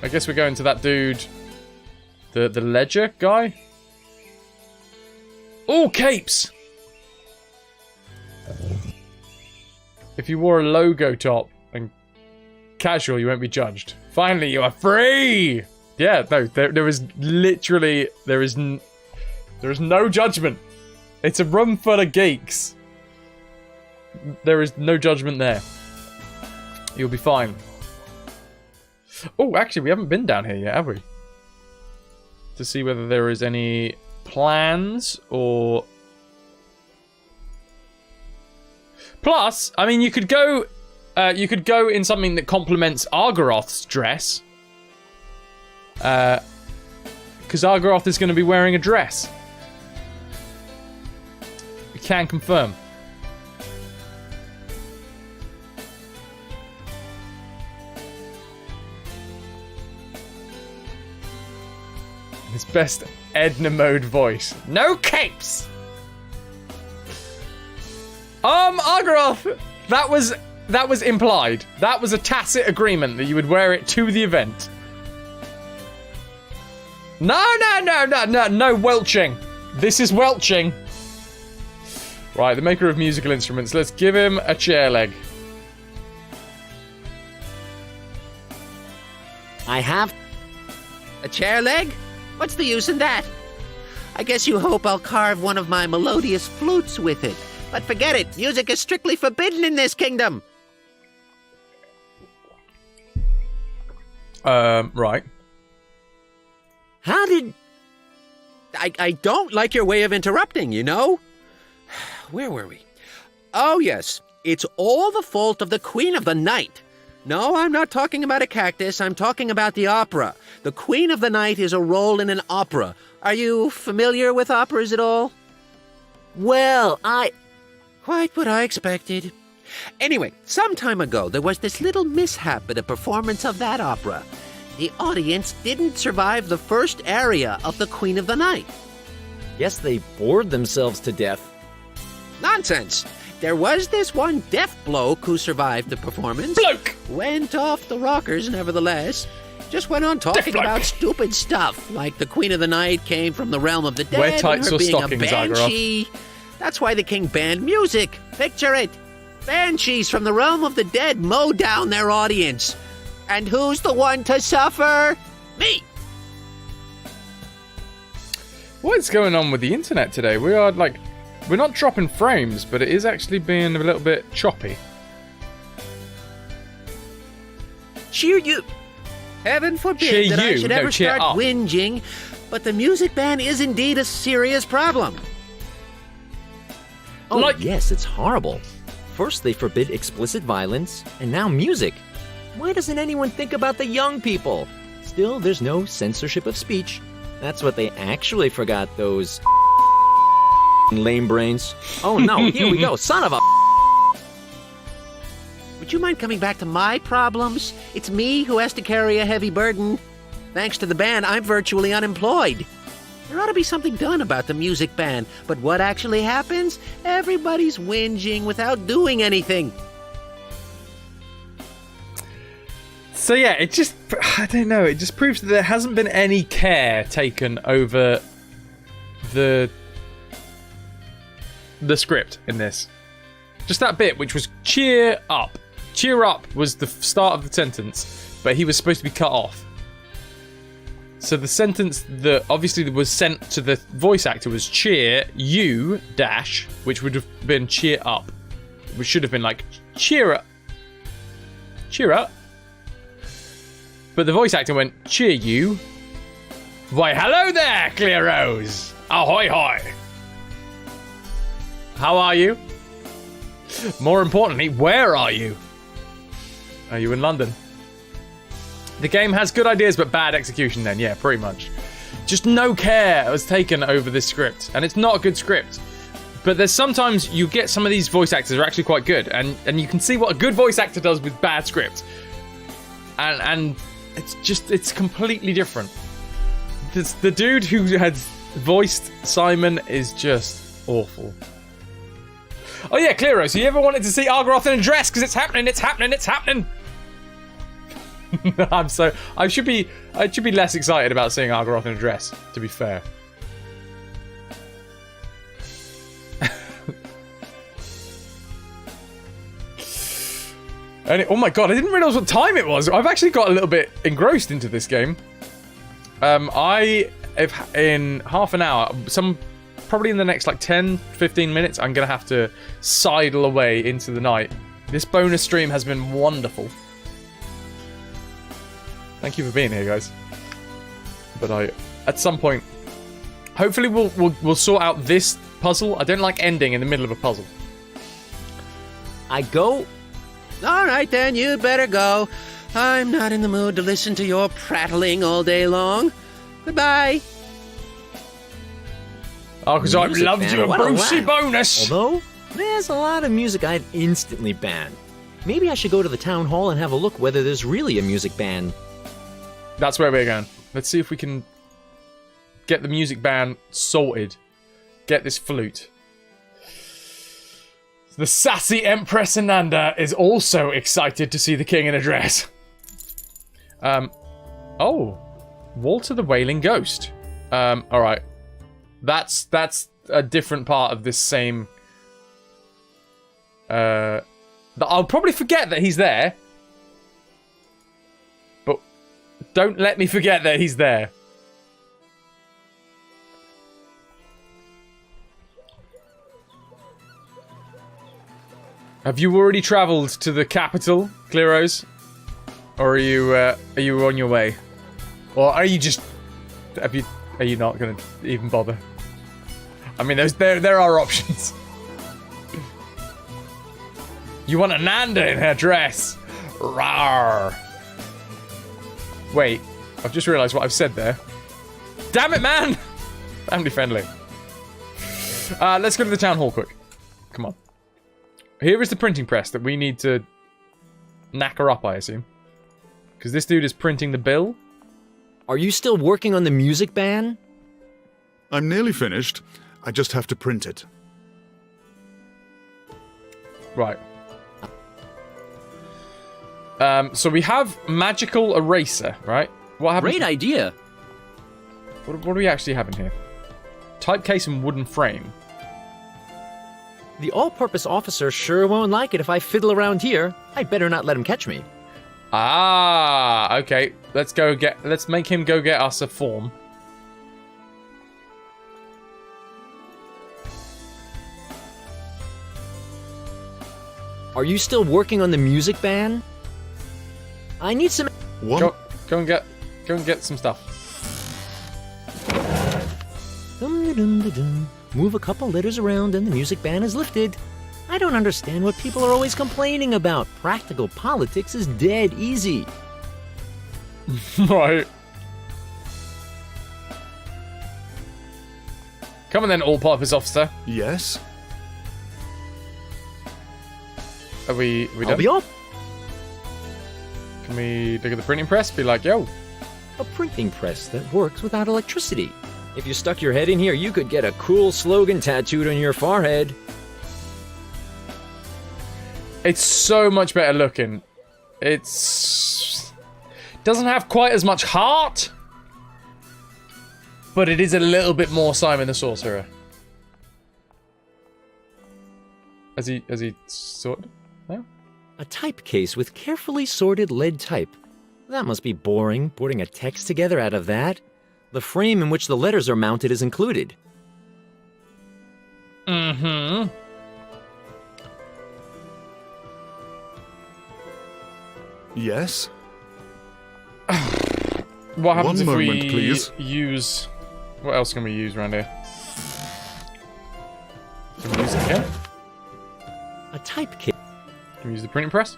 I guess we're going to that dude, the ledger guy. Oh, capes! If you wore a logo top and casual, you won't be judged. Finally, you are free! Yeah, no, there is literally, there is no judgment. It's a room full of geeks. There is no judgment there. You'll be fine. Oh, actually, we haven't been down here yet, have we? To see whether there is any plans or... Plus, I mean, you could go in something that complements Argaroth's dress. Because Argaroth is going to be wearing a dress. We can confirm. His best Edna mode voice. No capes! Argaroth! That was implied. That was a tacit agreement that you would wear it to the event. No welching. This is welching. Right, the maker of musical instruments. Let's give him a chair leg. I have a chair leg? What's the use in that? I guess you hope I'll carve one of my melodious flutes with it. But forget it, music is strictly forbidden in this kingdom. Right. How did... I don't like your way of interrupting, you know? Where were we? Oh, yes. It's all the fault of the Queen of the Night. No, I'm not talking about a cactus. I'm talking about the opera. The Queen of the Night is a role in an opera. Are you familiar with operas at all? Well, Quite what I expected. Anyway, some time ago, there was this little mishap at a performance of that opera. The audience didn't survive the first aria of the Queen of the Night. Guess they bored themselves to death. Nonsense! There was this one deaf bloke who survived the performance. Bloke! Went off the rockers, nevertheless. Just went on talking about stupid stuff, like the Queen of the Night came from the realm of the dead, Wear tights and her or being stockings, a banshee. That's why the king banned music. Picture it. Banshees from the realm of the dead mow down their audience. And who's the one to suffer? Me! What's going on with the internet today? We're not dropping frames, but it is actually being a little bit choppy. Cheer you! Heaven forbid Cheer that I you, should no, ever cheer start up. whinging, but the music ban is indeed a serious problem. Oh, yes, it's horrible. First they forbid explicit violence, and now music. Why doesn't anyone think about the young people? Still, there's no censorship of speech. That's what they actually forgot, those lame brains. Oh no, here we go, son of a... Would you mind coming back to my problems? It's me who has to carry a heavy burden. Thanks to the ban, I'm virtually unemployed. There ought to be something done about the music ban, but what actually happens? Everybody's whinging without doing anything. So yeah, it just proves that there hasn't been any care taken over the script in this. Just that bit, which was cheer up. Cheer up was the start of the sentence, but he was supposed to be cut off. So the sentence that obviously was sent to the voice actor was cheer you dash, which would have been cheer up. Which should have been like cheer up. Cheer up. But the voice actor went cheer you. Why hello there, Clearose. Ahoy hoy. How are you? More importantly, where are you? Are you in London? The game has good ideas but bad execution then, yeah, pretty much. Just no care was taken over this script, and it's not a good script. But there's sometimes you get some of these voice actors are actually quite good, and you can see what a good voice actor does with bad script. And it's completely different. The dude who had voiced Simon is just awful. Oh yeah, Clearo, so you ever wanted to see Argaroth in a dress? Because it's happening, it's happening, it's happening! I should be less excited about seeing Argaroth in a dress, to be fair. Oh my god, I didn't realise what time it was. I've actually got a little bit engrossed into this game. In half an hour, probably in the next like 10-15 minutes, I'm gonna have to sidle away into the night. This bonus stream has been wonderful. Thank you for being here, guys. But at some point, hopefully we'll sort out this puzzle. I don't like ending in the middle of a puzzle. I go. All right, then, you'd better go. I'm not in the mood to listen to your prattling all day long. Goodbye. Oh, because I've loved you a Brucey bonus. Although, there's a lot of music I'd instantly ban. Maybe I should go to the town hall and have a look whether there's really a music ban. That's where we're going. Let's see if we can get the music ban sorted. Get this flute. The sassy Empress Ananda is also excited to see the king in a dress. Oh. Walter the Wailing Ghost. Alright. That's a different part of this same... I'll probably forget that he's there. But don't let me forget that he's there. Have you already travelled to the capital, Clearos? Or are you on your way? Or are you just... Are you not going to even bother? I mean, there are options. You want a Nanda in her dress? Rawr. Wait, I've just realised what I've said there. Damn it, man! Family friendly. Let's go to the town hall quick. Come on. Here is the printing press that we need to knack her up, I assume. Because this dude is printing the bill. Are you still working on the music ban? I'm nearly finished. I just have to print it. Right. So we have magical eraser, right? What happens? Great idea. What do we actually have in here? Type case and wooden frame. The all-purpose officer sure won't like it if I fiddle around here. I'd better not let him catch me. Ah, okay. Let's make him go get us a form. Are you still working on the music ban? I need some... What? Go and get some stuff. Move a couple letters around and the music ban is lifted. I don't understand what people are always complaining about. Practical politics is dead easy. Right. Come on then, all-purpose officer. Yes? Are we done? I'll be off. Can we look at the printing press? Be like, yo. A printing press that works without electricity. If you stuck your head in here, you could get a cool slogan tattooed on your forehead. It's so much better looking. It's... doesn't have quite as much heart. But it is a little bit more Simon the Sorcerer. Has he sorted? No? A typecase with carefully sorted lead type. That must be boring, putting a text together out of that. The frame in which the letters are mounted is included. Mm-hmm. Yes? What happens One if moment, we please. use... What else can we use around here? Can we use it here? A typecase. Can we use the printing press?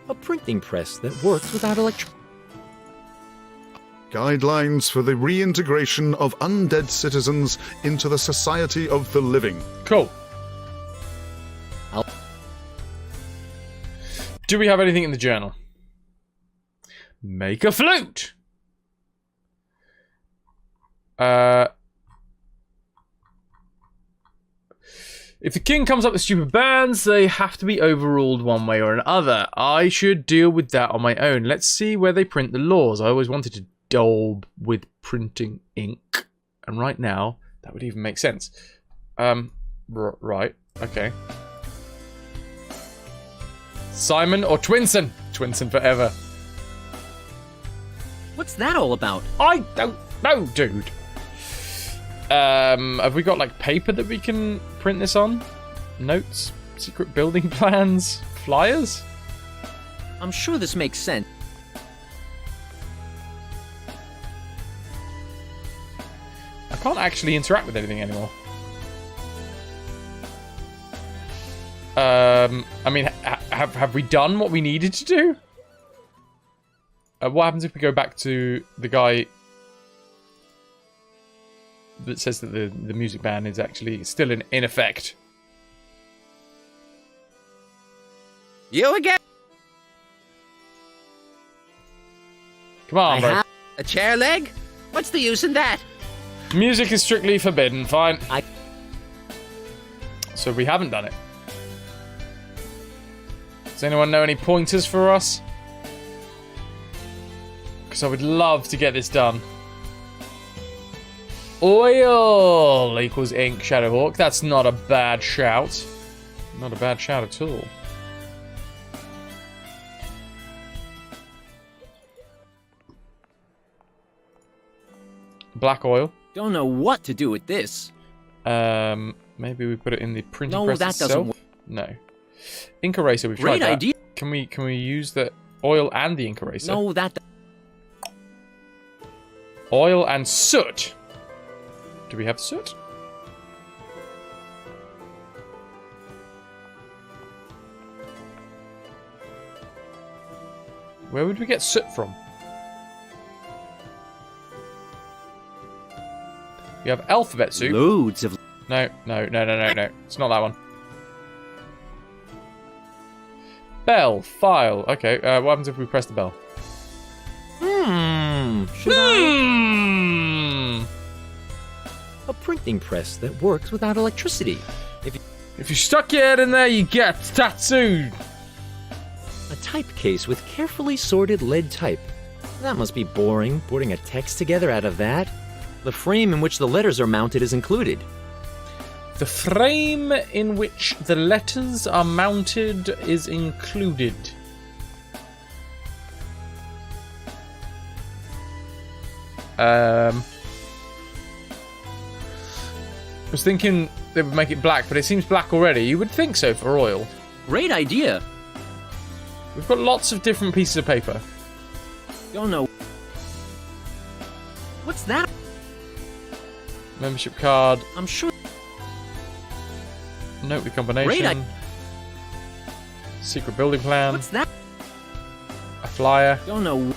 A printing press that works without electricity. Guidelines for the reintegration of undead citizens into the society of the living. Cool. Do we have anything in the journal? Make a flute! If the king comes up with stupid bans, they have to be overruled one way or another. I should deal with that on my own. Let's see where they print the laws. I always wanted to daub with printing ink. And right now, that would even make sense. Right. Okay. Simon or Twinson? Twinson forever. What's that all about? I don't know, dude. Have we got, like, paper that we can print this on? Notes? Secret building plans? Flyers? I'm sure this makes sense. I can't actually interact with anything anymore. I mean, have we done what we needed to do? What happens if we go back to the guy that says that the music ban is actually still in effect? You again? Come on, bro. A chair leg? What's the use in that? Music is strictly forbidden. Fine. So we haven't done it. Does anyone know any pointers for us? Because I would love to get this done. Oil equals ink, Shadowhawk. That's not a bad shout. Not a bad shout at all. Black oil. Don't know what to do with this. Maybe we put it in the printing press that itself. doesn't work. No. Ink eraser, we've Great tried that. idea. Can we use that? Oil and the ink eraser. No, that... Oil and soot. Do we have soot? Where would we get soot from? We have alphabet soup. Loads of... No. It's not that one. Bell. File. Okay, what happens if we press the bell? Should I... A printing press that works without electricity. If you stuck your head in there, you get tattooed. A type case with carefully sorted lead type. That must be boring, putting a text together out of that. The frame in which the letters are mounted is included. The frame in which the letters are mounted is included. I was thinking they would make it black, but it seems black already. You would think so for oil. Great idea. We've got lots of different pieces of paper. Don't know. What's that? Membership card. I'm sure. Note with combination. Secret building plan. What's that? A flyer. Don't know.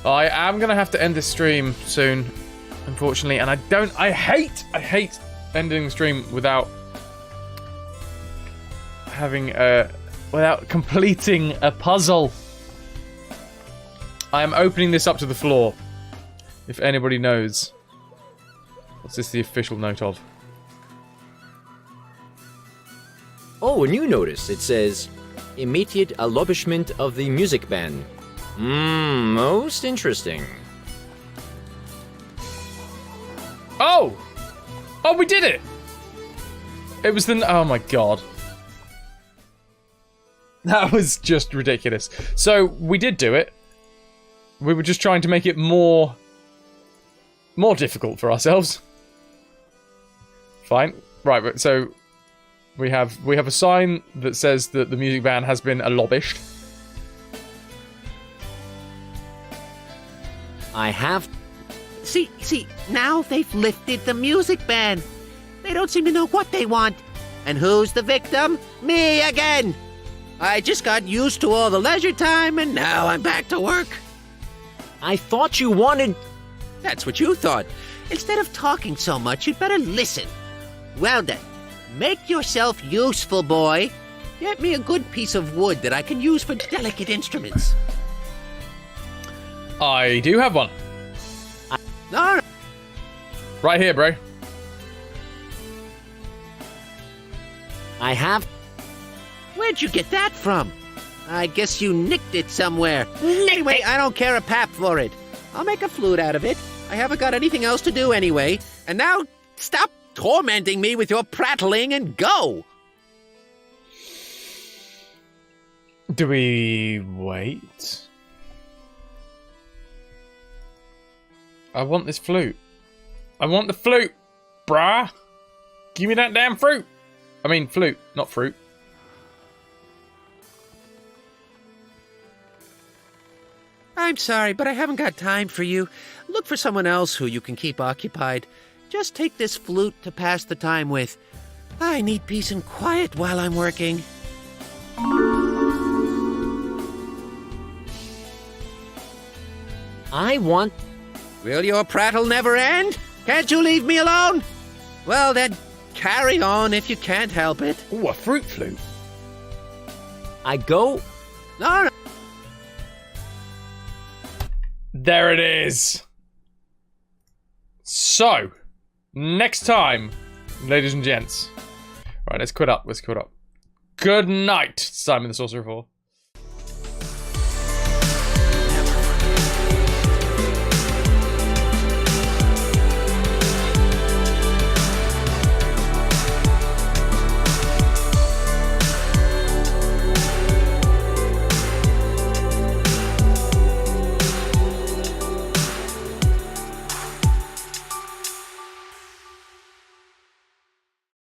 I am gonna have to end this stream soon, unfortunately, and I hate ending the stream without without completing a puzzle. I am opening this up to the floor. If anybody knows. What's this the official note of? Oh, a new notice. It says, immediate establishment of the music ban. Most interesting. Oh! Oh, we did it! It was the... Oh my god. That was just ridiculous. So, we did do it. We were just trying to make it more difficult for ourselves. Fine. Right, so we have a sign that says that the music ban has been lobished. I have... See, now they've lifted the music ban. They don't seem to know what they want. And who's the victim? Me again! I just got used to all the leisure time, and now I'm back to work. I thought you wanted... That's what you thought. Instead of talking so much, you'd better listen. Well then, make yourself useful, boy. Get me a good piece of wood that I can use for delicate instruments. I do have one. All right. Right here, bro. I have... Where'd you get that from? I guess you nicked it somewhere. Anyway, I don't care a pap for it. I'll make a flute out of it. I haven't got anything else to do anyway. And now, stop tormenting me with your prattling and go! Do we wait? I want this flute. I want the flute, brah. Give me that damn fruit. I mean, flute, not fruit. I'm sorry, but I haven't got time for you. Look for someone else who you can keep occupied. Just take this flute to pass the time with. I need peace and quiet while I'm working. I want... Will your prattle never end? Can't you leave me alone? Well then, carry on if you can't help it. Ooh, a fruit flute. I go... All right. There it is. So, next time, ladies and gents. Right, let's quit up. Good night, Simon the Sorcerer 4.